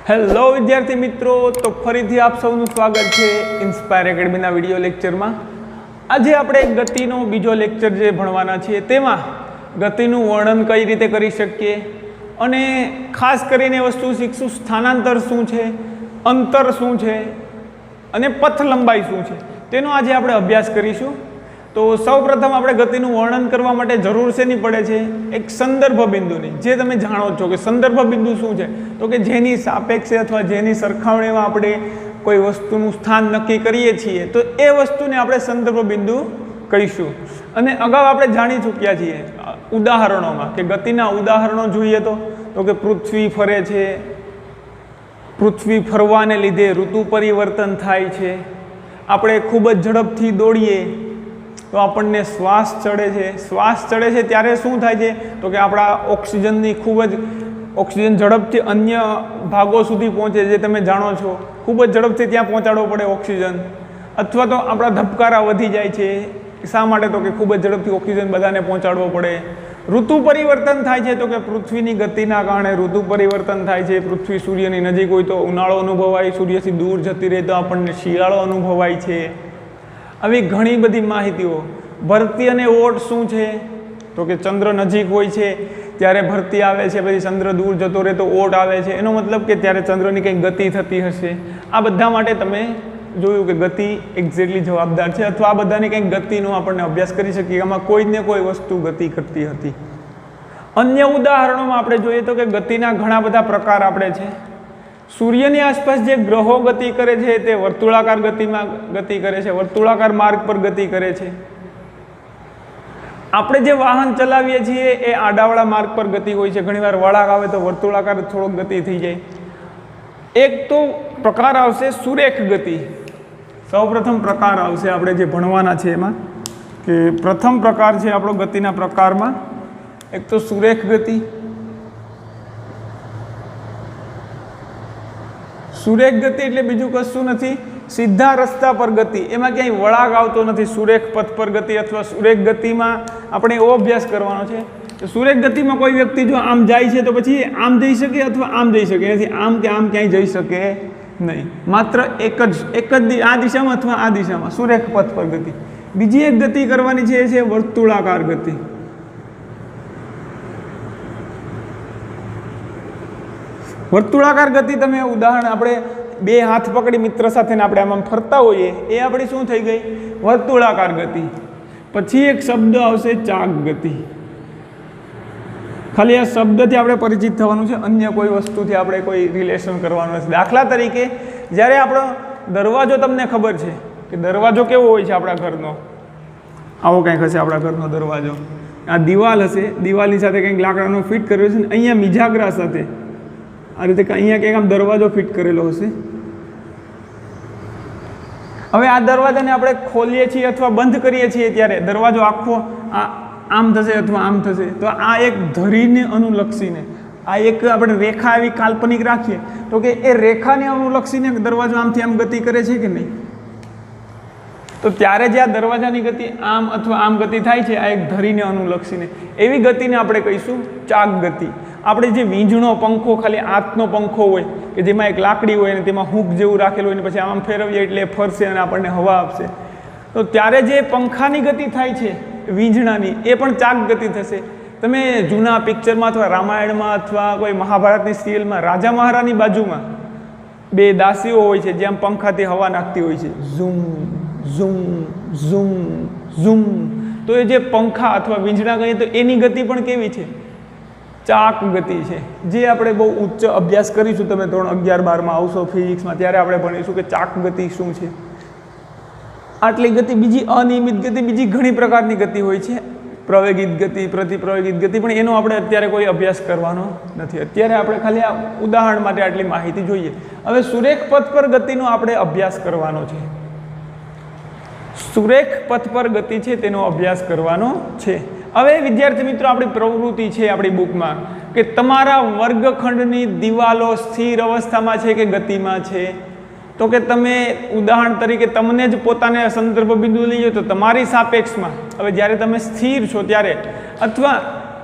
Hello વિદ્યાર્થી મિત્રો, તો ફરીથી આપ સૌનું સ્વાગત છે ઇન્સ્પાયર એકેડમીના વિડીયો લેક્ચરમાં। આજે આપણે ગતિનો બીજો લેક્ચર જે ભણવાના છીએ તેમાં ગતિનું વર્ણન કઈ રીતે કરી શકીએ અને ખાસ કરીને વસ્તુ શીખશું સ્થાનાંતર શું છે, અંતર શું છે અને પથ લંબાઈ શું છે તેનો આજે આપણે અભ્યાસ કરીશું। તો સૌપ્રથમ આપણે ગતિનું વર્ણન કરવા માટે જરૂર શેની પડે છે? એક સંદર્ભ બિંદુની। જે તમે જાણો છો કે સંદર્ભ બિંદુ શું છે, તો કે જેની સાપેક્ષે અથવા જેની સરખામણીમાં આપણે કોઈ વસ્તુનું સ્થાન નક્કી કરીએ છીએ તો એ વસ્તુને આપણે સંદર્ભ બિંદુ કહીશું। અને અગાઉ આપણે જાણી ચૂક્યા છીએ ઉદાહરણોમાં કે ગતિના ઉદાહરણો જોઈએ તો કે પૃથ્વી ફરે છે, પૃથ્વી ફરવાને લીધે ઋતુ પરિવર્તન થાય છે, આપણે ખૂબ જ ઝડપથી દોડીએ તો આપણને શ્વાસ ચડે છે, શ્વાસ ચડે છે ત્યારે શું થાય છે તો કે આપણા ઓક્સિજનની ખૂબ જ ઓક્સિજન ઝડપથી અન્ય ભાગો સુધી પહોંચે, જે તમે જાણો છો ખૂબ જ ઝડપથી ત્યાં પહોંચાડવો પડે ઓક્સિજન, અથવા તો આપણા ધબકારા વધી જાય છે। શા માટે? તો કે ખૂબ જ ઝડપથી ઓક્સિજન બધાને પહોંચાડવો પડે। ઋતુ પરિવર્તન થાય છે તો કે પૃથ્વીની ગતિના કારણે ઋતુ પરિવર્તન થાય છે। પૃથ્વી સૂર્યની નજીક હોય તો ઉનાળો અનુભવાય, સૂર્યથી દૂર જતી રહે તો આપણને શિયાળો અનુભવાય છે। આવી ઘણી બધી માહિતીઓ। ભરતી અને ઓટ શું છે તો કે ચંદ્ર નજીક હોય છે ત્યારે ભરતી આવે છે, પછી ચંદ્ર દૂર જતો રહે તો ઓટ આવે છે, એનો મતલબ કે ત્યારે ચંદ્રની કંઈક ગતિ થતી હશે। આ બધા માટે તમે જોયું કે ગતિ એક્ઝેક્ટલી જવાબદાર છે, અથવા આ બધાની કંઈક ગતિનો આપણને અભ્યાસ કરી શકીએ, આમાં કોઈ ને કોઈ વસ્તુ ગતિ કરતી હતી। અન્ય ઉદાહરણોમાં આપણે જોઈએ તો કે ગતિના ઘણા બધા પ્રકાર આપણે છે। સૂર્યની આસપાસ જે ગ્રહો ગતિ કરે છે તે વર્તુળાકાર ગતિમાં ગતિ કરે છે, વર્તુળાકાર માર્ગ પર ગતિ કરે છે। આપણે જે વાહન ચલાવીએ છીએ એ આડાવાળા માર્ગ પર ગતિ હોય છે, ઘણીવાર વળાંક આવે તો વર્તુળાકાર થોડોક ગતિ થઈ જાય। એક તો પ્રકાર આવશે સુરેખ ગતિ। સૌપ્રથમ પ્રકાર આવશે આપણે જે ભણવાના છે એમાં કે પ્રથમ પ્રકાર છે આપણો ગતિના પ્રકારમાં એક તો સુરેખ ગતિ। સુરેખ ગતિ એટલે બીજું કશું નથી, સીધા રસ્તા પર ગતિ, એમાં ક્યાંય વળાંક આવતો નથી। સુરેખ પથ પર ગતિ અથવા સુરેખ ગતિમાં આપણે એવો અભ્યાસ કરવાનો છે કે સુરેખ ગતિમાં કોઈ વ્યક્તિ જો આમ જાય છે તો પછી આમ જઈ શકે અથવા આમ જઈ શકે, એનાથી આમ કે આમ ક્યાંય જઈ શકે નહીં, માત્ર એક જ આ દિશામાં અથવા આ દિશામાં સુરેખ પથ પર ગતિ। બીજી એક ગતિ કરવાની છે એ છે વર્તુળાકાર ગતિ। વર્તુળાકાર ગતિ તમે ઉદાહરણ આપણે બે હાથ પકડી મિત્ર સાથે આપણે આમ ફરતા હોઈએ એ આપણી શું થઈ ગઈ? વર્તુળાકાર ગતિ। પછી એક શબ્દ આવશે ચાક ગતિ। ખાલી આ શબ્દથી આપણે પરિચિત થવાનું છે, અન્ય કોઈ વસ્તુથી આપણે કોઈ રિલેશન કરવાનું નથી। દાખલા તરીકે જ્યારે આપણો દરવાજો, તમને ખબર છે કે દરવાજો કેવો હોય છે આપણા ઘરનો? આવો કંઈક હશે આપણા ઘરનો દરવાજો, આ દિવાલ હશે, દિવાલની સાથે કંઈક લાકડાનો ફિટ કર્યો છે ને અહીંયા મિજાગરા સાથે આ રીતે અહીંયા કંઈક આમ દરવાજો ફિટ કરેલો હશે। હવે આ દરવાજાને આપણે ખોલીએ છીએ અથવા બંધ કરીએ છીએ ત્યારે દરવાજો આખો આમ થશે અથવા આમ થશે, તો આ એક ધરીને અનુલક્ષીને આ એક આપણે રેખા એવી કાલ્પનિક રાખીએ તો કે એ રેખાને અનુલક્ષીને દરવાજો આમથી આમ ગતિ કરે છે કે નહીં? તો ત્યારે જે આ દરવાજાની ગતિ આમ અથવા આમ ગતિ થાય છે આ એક ધરીને અનુલક્ષીને, એવી ગતિને આપણે કહીશું ચાક ગતિ। આપણે જે વીંજણો પંખો, ખાલી હાથનો પંખો હોય કે જેમાં એક લાકડી હોય અને તેમાં હૂક જેવું રાખેલું હોય ને પછી આમ ફેરવીએ એટલે ફરશે અને આપણને હવા આપશે, તો ત્યારે જે પંખાની ગતિ થાય છે વીંજણાની એ પણ ચાક ગતિ થશે। તમે જૂના પિક્ચરમાં અથવા રામાયણમાં અથવા કોઈ મહાભારતની સિરિયલમાં રાજા મહારાની બાજુમાં બે દાસીઓ હોય છે જ્યાં પંખાથી હવા નાખતી હોય છે, ઝૂમ ઝૂમ ઝૂમ ઝૂમ, તો એ જે પંખા અથવા વીંજણા કહીએ તો એની ગતિ પણ કેવી છે? ચાક ગતિ છે। જે આપણે બહુ ઉચ્ચ અભ્યાસ કરીશું, તમે ધોરણ 11-12માં આવશો ફિઝિક્સમાં ત્યારે આપણે ભણીશું કે ચાક ગતિ શું છે। આટલી ગતિ। બીજી અનિયમિત ગતિ, બીજી ઘણી પ્રકારની ગતિ હોય છે, પ્રવેગિત ગતિ, પ્રતિપ્રવેગિત ગતિ, પણ એનો આપણે અત્યારે કોઈ અભ્યાસ કરવાનો નથી। અત્યારે આપણે ખાલી આ ઉદાહરણ માટે આટલી માહિતી જોઈએ। હવે સુરેખ પથ પર ગતિનો આપણે અભ્યાસ કરવાનો છે। સુરેખ પથ પર ગતિ છે તેનો અભ્યાસ કરવાનો છે। હવે વિદ્યાર્થી મિત્રો આપણી પ્રવૃત્તિ છે આપણી બુકમાં કે તમારા વર્ગખંડની દિવાલો સ્થિર અવસ્થામાં છે કે ગતિમાં છે? તો કે તમે ઉદાહરણ તરીકે તમને જ પોતાને સંદર્ભ બિંદુ લઈ લો તો તમારી સાપેક્ષમાં હવે જ્યારે તમે સ્થિર છો ત્યારે, અથવા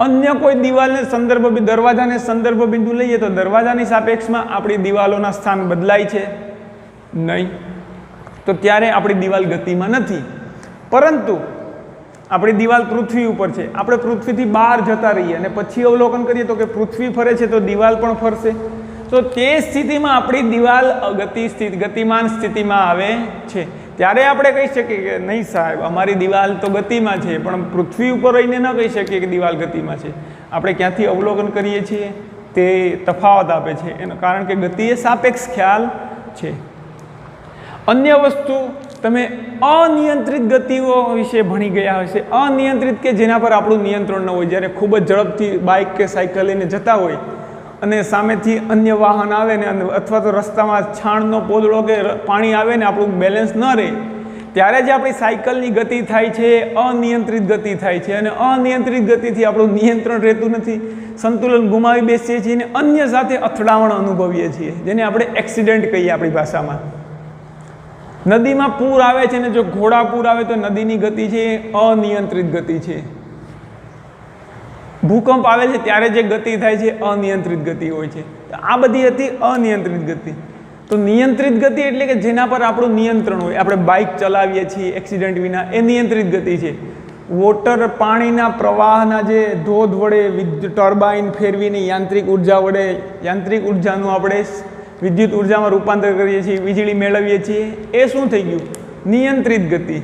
અન્ય કોઈ દિવાલને સંદર્ભ દરવાજાને સંદર્ભ બિંદુ લઈએ તો દરવાજાની સાપેક્ષમાં આપણી દિવાલોના સ્થાન બદલાય છે નહીં, તો ત્યારે આપણી દિવાલ ગતિમાં નથી. પરંતુ આપણી દિવાલ પૃથ્વી ઉપર છે, આપણે પૃથ્વીથી બહાર જતા રહીએ અને પછી અવલોકન કરીએ તો કે પૃથ્વી ફરે છે તો દિવાલ પણ ફરશે, તો તે સ્થિતિમાં આપણી દિવાલ ગતિમાન સ્થિતિમાં આવે છે. ત્યારે આપણે કહી શકીએ કે નહીં સાહેબ અમારી દિવાલ તો ગતિમાં છે, પણ પૃથ્વી ઉપર રહીને ન કહી શકીએ કે દિવાલ ગતિમાં છે. આપણે ક્યાંથી અવલોકન કરીએ છીએ તે તફાવત આપે છે, એનું કારણ કે ગતિ એ સાપેક્ષ ખ્યાલ છે. અન્ય વસ્તુ તમે અનિયંત્રિત ગતિઓ વિશે ભણી ગયા હશે. અનિયંત્રિત કે જેના પર આપણું નિયંત્રણ ન હોય, જ્યારે ખૂબ જ ઝડપથી બાઇક કે સાયકલ લઈને જતા હોય અને સામેથી અન્ય વાહન આવે ને અથવા તો રસ્તામાં છાણનો પોદળો કે પાણી આવે ને આપણું બેલેન્સ ન રહે, ત્યારે જે આપણી સાયકલની ગતિ થાય છે અનિયંત્રિત ગતિ થાય છે. અને અનિયંત્રિત ગતિથી આપણું નિયંત્રણ રહેતું નથી, સંતુલન ગુમાવી બેસીએ છીએ અને અન્ય સાથે અથડામણ અનુભવીએ છીએ, જેને આપણે એક્સિડન્ટ કહીએ આપણી ભાષામાં. નદીમાં પૂર આવે છે ને જો ઘોડા પૂર આવે તો નદીની ગતિ છે એ અનિયંત્રિત ગતિ છે. ભૂકંપ આવે છે ત્યારે જે ગતિ થાય છે અનિયંત્રિત ગતિ હોય છે. આ બધી હતી અનિયંત્રિત ગતિ. તો નિયંત્રિત ગતિ એટલે કે જેના પર આપણું નિયંત્રણ હોય, આપણે બાઇક ચલાવીએ છીએ એક્સિડન્ટ વિના, એ નિયંત્રિત ગતિ છે. વોટર પાણીના પ્રવાહના જે ધોધ વડે વિદ્યુત ટર્બાઇન ફેરવીને યાંત્રિક ઉર્જા વડે યાંત્રિક ઉર્જાનું આપણે વિદ્યુત ઉર્જામાં રૂપાંતર કરીએ છીએ, વીજળી મેળવીએ છીએ, એ શું થઈ ગયું? નિયંત્રિત ગતિ.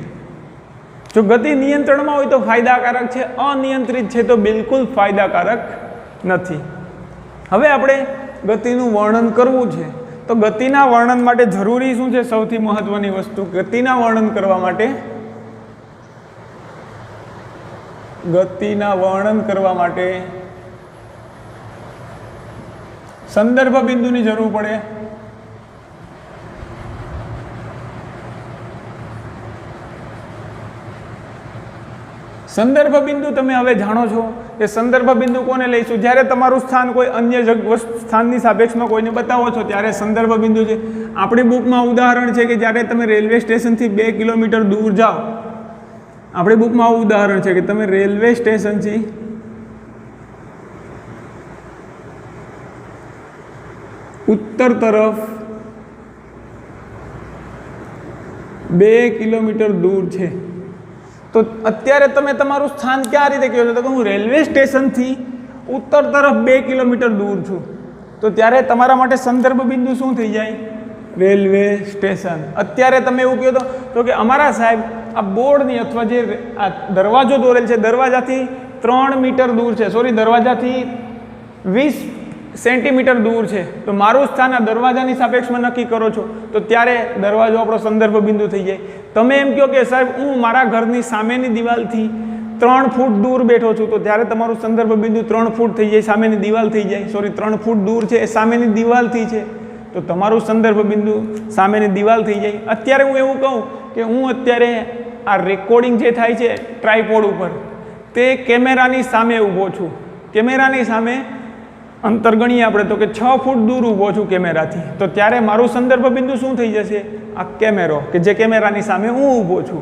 જો ગતિ નિયંત્રણમાં હોય તો ફાયદાકારક છે, અનિયંત્રિત છે તો બિલકુલ ફાયદાકારક નથી. હવે આપણે ગતિનું વર્ણન કરવું છે, તો ગતિના વર્ણન માટે જરૂરી શું છે? સૌથી મહત્વની વસ્તુ, ગતિના વર્ણન કરવા માટે સંદર્ભ બિંદુની જરૂર પડે. સંદર્ભ બિંદુ તમે હવે જાણો છો કે સંદર્ભ બિંદુ કોને લઈશું? જ્યારે તમારું સ્થાન કોઈ અન્ય સ્થાનની સાપેક્ષમાં કોઈને બતાવો છો ત્યારે સંદર્ભ બિંદુ છે. આપણી બુકમાં ઉદાહરણ છે કે જ્યારે તમે રેલવે સ્ટેશનથી 2 કિલોમીટર દૂર જાઓ, આપણી બુકમાં આવું ઉદાહરણ છે કે તમે રેલવે સ્ટેશનથી ઉત્તર તરફ 2 કિલોમીટર દૂર છે, તો અત્યારે તમે તમારું સ્થાન ક્યાં રીતે કહો છો? તો હું રેલવે સ્ટેશનથી ઉત્તર તરફ 2 કિલોમીટર દૂર છું, તો ત્યારે તમારા માટે સંદર્ભ બિંદુ શું થઈ જાય? Railway station. અત્યારે તમે એવું કહો તો કે અમારા સાહેબ આ બોર્ડની અથવા જે આ દરવાજો દોરેલ છે દરવાજાથી 3 મીટર દૂર છે, દરવાજાથી 20 સેન્ટીમીટર દૂર છે, તો મારું સ્થાન આ દરવાજાની સાપેક્ષમાં નક્કી કરો છો, તો ત્યારે દરવાજો આપણો સંદર્ભ બિંદુ થઈ જાય. તમે એમ કહો કે સાહેબ હું મારા ઘરની સામેની દિવાલથી 3 ફૂટ દૂર બેઠો છું, તો ત્યારે તમારું સંદર્ભ બિંદુ 3 ફૂટ થઈ જાય, સામેની દિવાલ થઈ જાય. 3 ફૂટ દૂર છે એ સામેની દિવાલથી છે, તો તમારું સંદર્ભ બિંદુ સામેની દિવાલ થઈ જાય. અત્યારે હું એવું કહું કે હું અત્યારે આ રેકોર્ડિંગ જે થાય છે ટ્રાયપોડ ઉપર, તે કેમેરાની સામે ઊભો છું. કેમેરાની સામે અંતર ગણીએ આપણે તો કે 6 ફૂટ દૂર ઊભો છું કેમેરાથી, તો ત્યારે મારું સંદર્ભ બિંદુ શું થઈ જશે? આ કેમેરો કે જે કેમેરાની સામે હું ઊભો છું.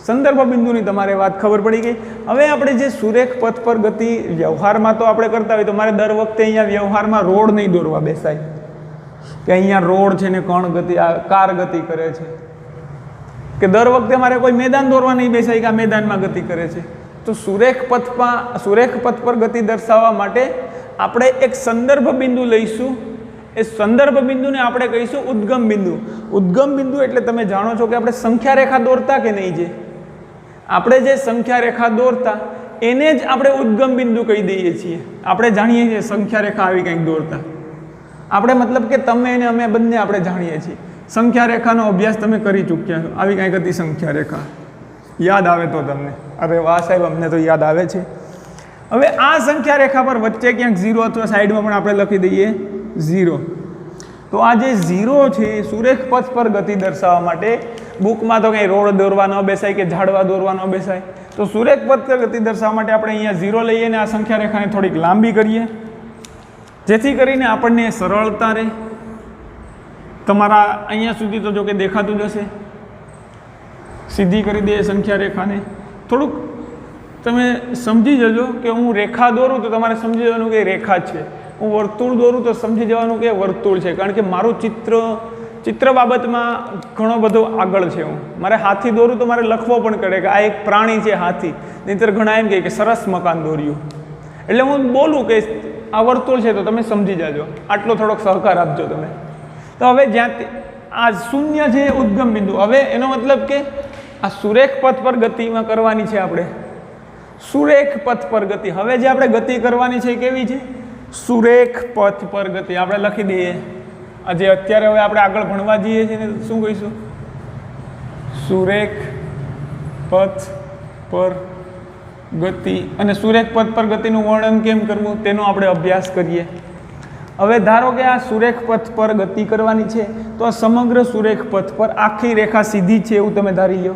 સંદર્ભ બિંદુની તમારે વાત ખબર પડી ગઈ. હવે આપણે જે સુરેખ પથ પર ગતિ વ્યવહારમાં તો આપણે કરતા હોય, તો મારે દર વખતે અહીંયા વ્યવહારમાં રોડ નહીં દોરવા બેસાય કે અહીંયા રોડ છે ને કાર ગતિ કરે છે, કે દર વખતે મારે કોઈ મેદાન દોરવા નહીં બેસાય કે આ મેદાનમાં ગતિ કરે છે. તો સુરેખ પથ પર ગતિ દર્શાવવા માટે આપણે એક સંદર્ભ બિંદુ લઈશું. એ સંદર્ભ બિંદુને આપણે કહીશું ઉદ્ગમ બિંદુ. ઉદ્ગમ બિંદુ એટલે તમે જાણો છો કે આપણે સંખ્યા રેખા દોરતા કે નહીં, જે આપણે જે સંખ્યા રેખા દોરતા એને જ આપણે ઉદ્ગમ બિંદુ કહી દઈએ છીએ. આપણે જાણીએ છીએ સંખ્યા રેખા આવી કંઈક દોરતા, આપણે મતલબ કે તમે અને અમે બંને આપણે જાણીએ છીએ. સંખ્યા રેખાનો અભ્યાસ તમે કરી ચૂક્યા છો, આવી કંઈક હતી સંખ્યા રેખા, યાદ આવે તો તમને? અરે વાહ સાહેબ, અમને તો યાદ આવે છે. હવે આ સંખ્યા રેખા પર વચ્ચે ક્યાંક 0 અથવા સાઈડમાં પણ આપણે લખી દઈએ 0. તો આ જે 0 છે સુરેખ પથ પર ગતિ દર્શાવવા માટે બુકમાં તો કંઈ રોડ દોરવા ન બેસાય કે ઝાડવા દોરવા ન બેસાય, તો સુરેખ પથ પર ગતિ દર્શાવવા માટે આપણે અહીંયા 0 લઈએ અને આ સંખ્યા રેખાને થોડીક લાંબી કરીએ, જેથી કરીને આપણને સરળતા રહે. તમારા અહીંયા સુધી તો જો કે દેખાતું જ હશે. સીધી કરી દઈએ સંખ્યા રેખાને, થોડુંક તમે સમજી જજો કે હું રેખા દોરું તો તમારે સમજી જવાનું કે રેખા છે, હું વર્તુળ દોરું તો સમજી જવાનું કે વર્તુળ છે, કારણ કે મારું ચિત્ર બાબતમાં ઘણો બધો આગળ છે. હું મારે હાથી દોરું તો મારે લખવો પણ પડે કે આ એક પ્રાણી છે હાથી, નહીંતર ઘણા એમ કહે કે સરસ મકાન દોર્યું. એટલે હું બોલું કે આ વર્તુળ છે તો તમે સમજી જાજો, આટલો થોડોક સહકાર આપજો તમે. તો હવે જ્યાં આ શૂન્ય છે ઉદ્ગમ બિંદુ, હવે એનો મતલબ કે આ સુરેખ પથ પર ગતિમાં કરવાની છે આપણે, સુરેખ પથ પર ગતિ. હવે જે આપણે ગતિ કરવાની છે કેવી છે? સુરેખ પથ પર ગતિ. આપણે લખી દઈએ આજે અત્યારે હવે આપણે આગળ ભણવા જઈએ છીએ ને શું કહીશું? સુરેખ પથ પર ગતિ. અને સુરેખ પથ પર ગતિનું વર્ણન કેમ કરવું તેનો આપણે અભ્યાસ કરીએ. હવે ધારો કે આ સુરેખ પથ પર ગતિ કરવાની છે તો આ સમગ્ર સુરેખ પથ પર આખી રેખા સીધી છે એવું તમે ધારી લો.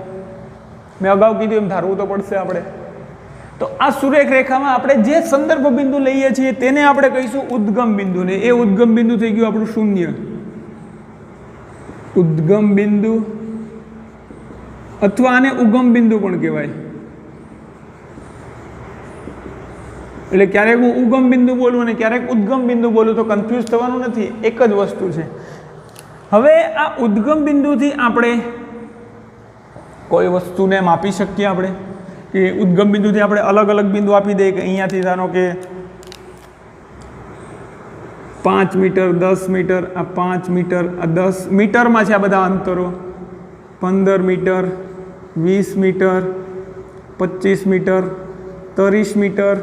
મેં અગાઉ કીધું એમ ધારવું તો પડશે આપણે. તો આ સુરેખ રેખામાં આપણે જે સંદર્ભ બિંદુ લઈએ છીએ તેને આપણે કહીશું ઉદ્ગમ બિંદુને. એ ઉદ્ગમ બિંદુ થઈ ગયું આપણું શૂન્ય. ઉદ્ગમ બિંદુ અથવા આને ઉગમ બિંદુ પણ કહેવાય. એટલે ક્યારેક હું ઉગમ બિંદુ બોલું અને ક્યારેક ઉદ્ગમ બિંદુ બોલું તો કન્ફ્યુઝ થવાનું નથી, એક જ વસ્તુ છે. હવે આ ઉદ્ગમ બિંદુથી આપણે કોઈ વસ્તુને માપી શકીએ. આપણે કે ઉદ્ગમ બિંદુથી આપણે અલગ અલગ બિંદુ આપી દઈએ કે અહીંયાથી ધારો કે 5 મીટર, 10 મીટર, આ 5 મીટર, આ 10 મીટરમાં છે આ બધા અંતરો. 15 metre, 20 metre, 25 metre, 30 metre,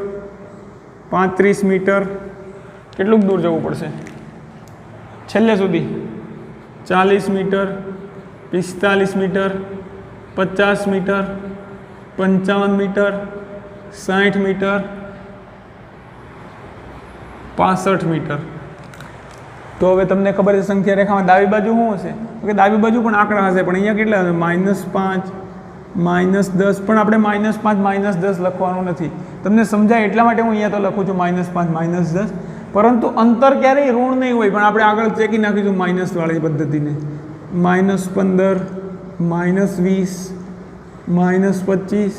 35 metre. કેટલું દૂર જવું પડશે છેલ્લે સુધી? 40 metre, 45 metre, 50 metre, 55 metre, 60 metre, 65 metre. તો હવે તમને ખબર છે સંખ્યા રેખામાં ડાબી બાજુ શું હશે? કે ડાબી બાજુ પણ આંકડા હશે, પણ અહીંયા કેટલા હશે? -5, -10. પણ આપણે -5, -10 લખવાનું નથી. તમને સમજાય એટલા માટે હું અહીંયા તો લખું છું -5, -10. પરંતુ અંતર ક્યારેય ઋણ નહીં હોય, પણ આપણે આગળ ચેકી નાખીશું માઇનસવાળી પદ્ધતિને. -15, -20, -25,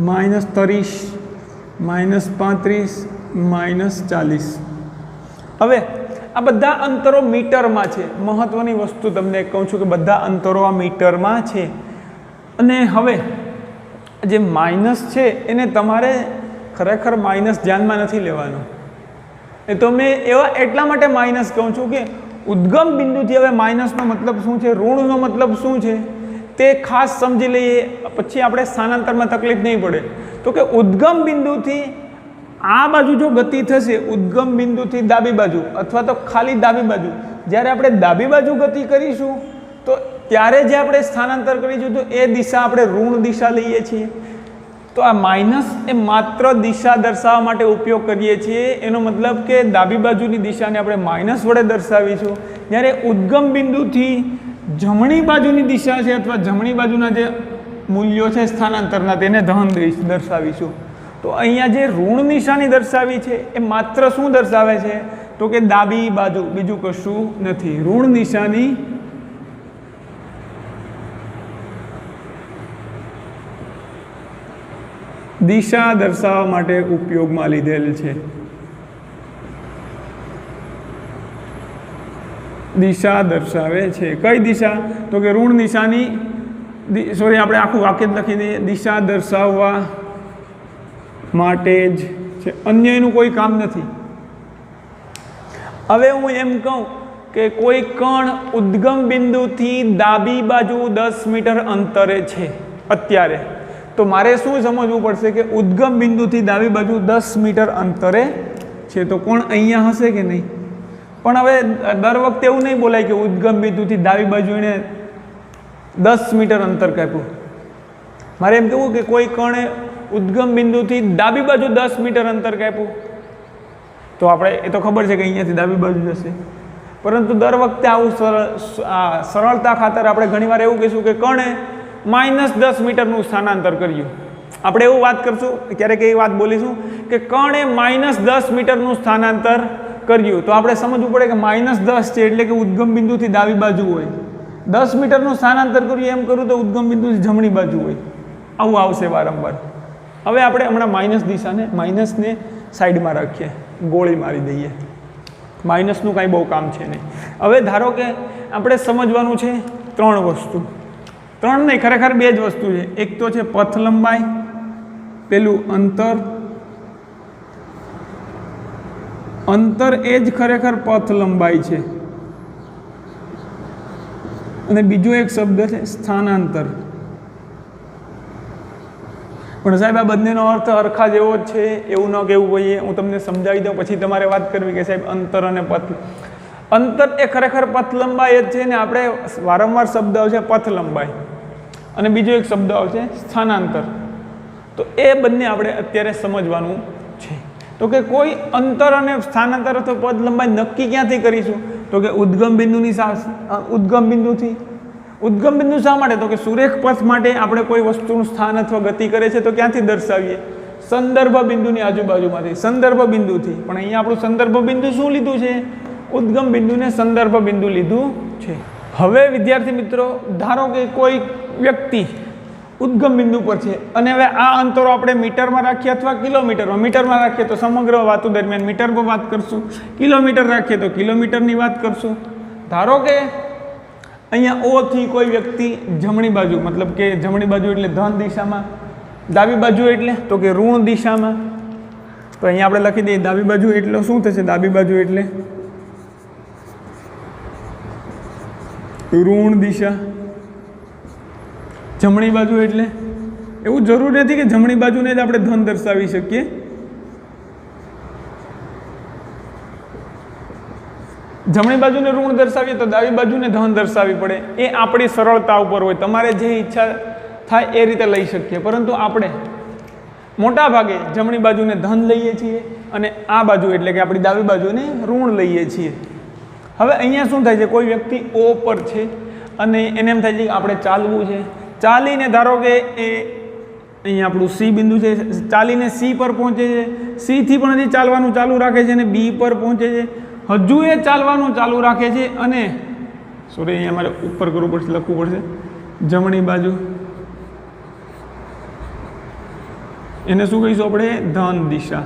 -30, -35, -40. હવે આ બધા અંતરો મીટરમાં છે. મહત્વની વસ્તુ તમને કહું છું કે બધા અંતરો આ મીટરમાં છે. અને હવે જે માઇનસ છે એને તમારે ખરેખર માઇનસ ધ્યાનમાં નથી લેવાનું. એ તો મેં એવા એટલા માટે માઇનસ કહું છું કે ઉદ્ગમ બિંદુથી હવે માઇનસનો મતલબ શું છે, ઋણનો મતલબ શું છે તે ખાસ સમજી લઈએ, પછી આપણે સ્થાનાંતરમાં તકલીફ નહીં પડે. તો કે ઉદ્ગમ બિંદુથી આ બાજુ જો ગતિ થશે, ઉદ્ગમ બિંદુથી ડાબી બાજુ અથવા તો ખાલી ડાબી બાજુ, જ્યારે આપણે ડાબી બાજુ ગતિ કરીશું તો ત્યારે જે આપણે સ્થાનાંતર કરીશું તો એ દિશા આપણે ઋણ દિશા લઈએ છીએ. તો આ માઇનસ એ માત્ર દિશા દર્શાવવા માટે ઉપયોગ કરીએ છીએ. એનો મતલબ કે ડાબી બાજુની દિશાને આપણે માઇનસ વડે દર્શાવીશું, જ્યારે ઉદ્ગમ બિંદુથી જમણી બાજુની દિશા છે અથવા જમણી બાજુના જે મૂલ્યો છે સ્થાનાંતરના તેને ધન દર્શાવીશું. તો અહીંયા જે ઋણ નિશાની દર્શાવી છે એ માત્ર શું દર્શાવે છે? તો કે ડાબી બાજુ, બીજું કશું નથી. ઋણ નિશાની દિશા દર્શાવવા માટે ઉપયોગમાં લીધેલ છે. દિશા દર્શાવે છે. કઈ દિશા? તો કે ઋણ નિશાની, સોરી આપણે આખું વાક્ય જ લખી દઈએ, દિશા દર્શાવવા માટે જ છે, અન્ય એનું કોઈ કામ નથી. હવે હું એમ કહું કે કોઈ કણ ઉદ્ગમ બિંદુથી ડાબી બાજુ 10 મીટર અંતરે છે અત્યારે, તો મારે શું સમજવું પડશે કે ઉદ્ગમ બિંદુથી ડાબી બાજુ 10 મીટર અંતરે છે. તો કોણ અહીંયા હશે કે નહીં? પણ હવે દર વખતે એવું નહીં બોલાય કે ઉદ્ગમ બિંદુથી ડાબી બાજુ એને 10 મીટર અંતર કાપ્યું. મારે એમ કહેવું કે કોઈ કણે ઉદ્ગમ બિંદુથી ડાબી બાજુ 10 મીટર અંતર કાપ્યું, તો આપણે એ તો ખબર છે કે અહીંયાથી ડાબી બાજુ જશે. પરંતુ દર વખતે આવું સરળતા ખાતર આપણે ઘણીવાર એવું કહીશું કે કણે -10 મીટરનું સ્થાનાંતર કર્યું. આપણે એવું વાત કરશું, ક્યારેક એ વાત બોલીશું કે કણે -10 મીટરનું સ્થાનાંતર કર્યું, તો આપણે સમજવું પડે કે -10 છે એટલે કે ઉદ્ગમ બિંદુથી ડાબી બાજુ હોય. 10 મીટરનું સ્થાનાંતર કર્યું એમ કરું તો ઉદ્ગમ બિંદુથી જમણી બાજુ હોય. આવું આવશે વારંવાર. હવે આપણે હમણાં માઇનસ દિશાને માઇનસને સાઈડમાં રાખીએ, ગોળી મારી દઈએ, માઇનસનું કાંઈ બહુ કામ છે નહીં. હવે ધારો કે આપણે સમજવાનું છે 3 વસ્તુ, 3 નહીં ખરેખર 2 જ વસ્તુ છે. એક તો છે પથ લંબાઈ, પેલું અંતર એ જ ખરેખર પથ લંબાઈ છે, અને બીજો એક શબ્દ છે સ્થાનાંતર. પણ સાહેબ આ બંનેનો અર્થ હરખા જેવો જ છે એવું ન કહેવું જોઈએ. હું તમને સમજાવી દઉં પછી તમારે વાત કરવી કે સાહેબ અંતર અને પથ. અંતર એ ખરેખર પથ લંબાઈ જ છે ને આપણે વારંવાર શબ્દ આવશે પથ લંબાઈ અને બીજો એક શબ્દ આવશે સ્થાનાંતર. તો એ બંને આપણે અત્યારે સમજવાનું છે. તો કે કોઈ અંતર અને સ્થાનાંતર અથવા પદ લંબાઈ નક્કી ક્યાંથી કરીશું? તો કે ઉદ્ગમ બિંદુની ઉદ્ગમ બિંદુથી. ઉદ્ગમ બિંદુ શા માટે? તો કે સુરેખ પથ માટે આપણે કોઈ વસ્તુનું સ્થાન અથવા ગતિ કરે છે તો ક્યાંથી દર્શાવીએ? સંદર્ભ બિંદુની આજુબાજુમાંથી, સંદર્ભ બિંદુથી. પણ અહીંયા આપણું સંદર્ભ બિંદુ શું લીધું છે? ઉદ્ગમ બિંદુને સંદર્ભ બિંદુ લીધું છે. હવે વિદ્યાર્થી મિત્રો, ધારો કે કોઈ વ્યક્તિ ઉદ્ગમ બિંદુ પર છે અને હવે આ અંતરો આપણે મીટરમાં રાખીએ અથવા કિલોમીટરમાં. મીટરમાં રાખીએ તો સમગ્ર વાતો દરમિયાન મીટરમાં વાત કરશું, કિલોમીટર રાખીએ તો કિલોમીટરની વાત કરશું. ધારો કે અહીંયા ઓ થી કોઈ વ્યક્તિ જમણી બાજુ, મતલબ કે જમણી બાજુ એટલે ધન દિશામાં, ડાબી બાજુ એટલે તો કે ઋણ દિશામાં. તો અહીંયા આપણે લખી દઈએ ડાબી બાજુ એટલે શું થશે? ડાબી બાજુ એટલે ઋણ દિશા, જમણી બાજુ એટલે એવું જરૂરી નથી કે જમણી બાજુને જ આપણે ધન દર્શાવી શકીએ. જમણી બાજુને ઋણ દર્શાવીએ તો ડાબી બાજુને ધન દર્શાવવી પડે. એ આપણી સરળતા ઉપર હોય, તમારે જે ઈચ્છા થાય એ રીતે લઈ શકીએ. પરંતુ આપણે મોટા ભાગે જમણી બાજુને ધન લઈએ છીએ અને આ બાજુ એટલે કે આપણી ડાબી બાજુને ઋણ લઈએ છીએ. હવે અહીંયા શું થાય છે? કોઈ વ્યક્તિ ઓ પર છે અને એને એમ થાય છે કે આપણે ચાલવું છે. ચાલીને ધારો કે એ અહીંયા આપણું સી બિંદુ છે, ચાલીને સી પર પહોંચે છે. સીથી પણ હજી ચાલવાનું ચાલુ રાખે છે અને બી પર પહોંચે છે. હજુ એ ચાલવાનું ચાલુ રાખે છે અને સોરી અહીંયા મારે ઉપર કરવું પડશે, લખવું પડશે જમણી બાજુ. એને શું કહીશું આપણે? ધન દિશા.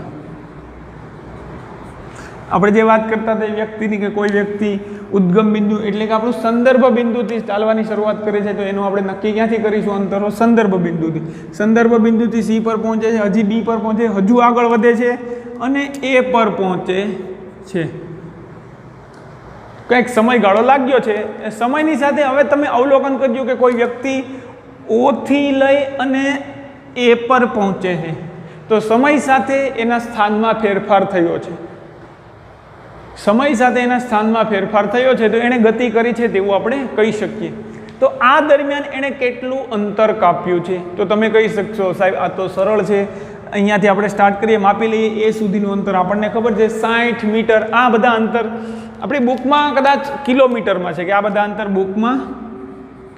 આપણે જે વાત કરતા હતા વ્યક્તિની કે કોઈ વ્યક્તિ ઉદ્ગમ બિંદુ એટલે કે આપણું સંદર્ભ બિંદુથી ચાલવાની શરૂઆત કરે છે તો એનું આપણે નક્કી ક્યાંથી કરીશું? અંતરો સંદર્ભ બિંદુથી. સંદર્ભ બિંદુથી સી પર પહોંચે છે, હજી બી પર પહોંચે, હજુ આગળ વધે છે અને એ પર પહોંચે છે. કંઈક સમયગાળો લાગ્યો છે. એ સમયની સાથે હવે તમે અવલોકન કરજો કે કોઈ વ્યક્તિ ઓથી લઈ અને એ પર પહોંચે છે તો સમય સાથે એના સ્થાનમાં ફેરફાર થયો છે. સમય સાથે એના સ્થાનમાં ફેરફાર થયો છે તો એણે ગતિ કરી છે તેવું આપણે કહી શકીએ. તો આ દરમિયાન એણે કેટલું અંતર કાપ્યું છે? તો તમે કહી શકશો સાહેબ આ તો સરળ છે, અહીંયાથી આપણે સ્ટાર્ટ કરીએ, માપી લઈએ. એ સુધીનું અંતર આપણને ખબર છે 60 મીટર. આ બધા અંતર આપણી બુકમાં કદાચ કિલોમીટરમાં છે કે આ બધા અંતર બુકમાં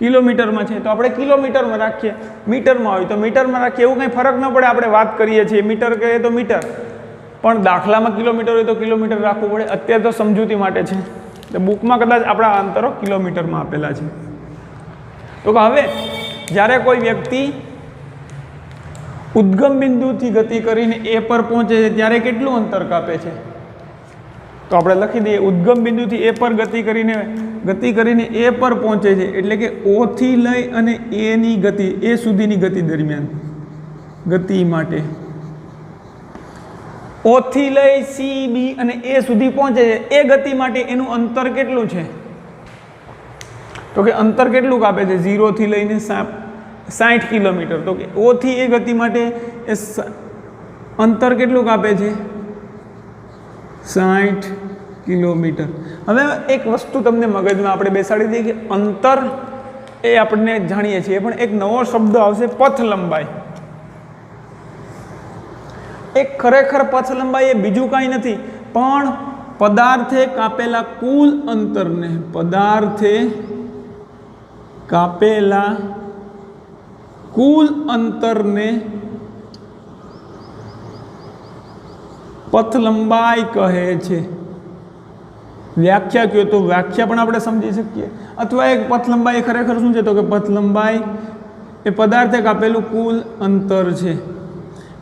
કિલોમીટરમાં છે તો આપણે કિલોમીટરમાં રાખીએ. મીટરમાં હોય તો મીટરમાં રાખીએ, એવું કંઈ ફરક ન પડે. આપણે વાત કરીએ છીએ મીટર કહીએ તો મીટર, પણ દાખલામાં કિલોમીટર હોય તો કિલોમીટર રાખવું પડે. અત્યારે તો સમજૂતી માટે છે તો બુકમાં કદાચ આપણા અંતરો કિલોમીટરમાં આપેલા છે. તો હવે જ્યારે કોઈ વ્યક્તિ ઉદ્ગમ બિંદુથી ગતિ કરીને એ પર પહોંચે છે ત્યારે કેટલું અંતર કાપે છે? તો આપણે લખી દઈએ ઉદ્ગમ બિંદુથી એ પર ગતિ કરીને એ પર પહોંચે છે એટલે કે ઓ થી લઈ અને એની ગતિ, એ સુધીની ગતિ દરમિયાન ગતિ માટે ઓ થી લઈ સી બી અને એ સુધી પહોંચે છે. એ ગતિ માટે એનું અંતર કેટલું છે? તો કે અંતર કેટલું કાપે છે? 0 થી લઈને 60 કિલોમીટર. તો કે ઓ થી એ ગતિ માટે એ અંતર કેટલું કાપે છે? 60 કિલોમીટર. હવે એક વસ્તુ તમને મગજમાં આપણે બેસાડી દઈએ કે અંતર એ આપણને જાણીએ છીએ, પણ એક નવો શબ્દ આવશે પથ લંબાઈ. એક ખરેખર પથ લંબાઈ એ બીજું કાંઈ નથી પણ પદાર્થે કાપેલા કુલ અંતરને, પદાર્થે કાપેલા કુલ અંતરને પથ લંબાઈ કહે છે. વ્યાખ્યા કહો તો વ્યાખ્યા પણ આપણે સમજી શકીએ. અથવા એક પથ લંબાઈ ખરેખર શું છે? તો કે પથ લંબાઈ એ પદાર્થે કાપેલું કુલ અંતર છે.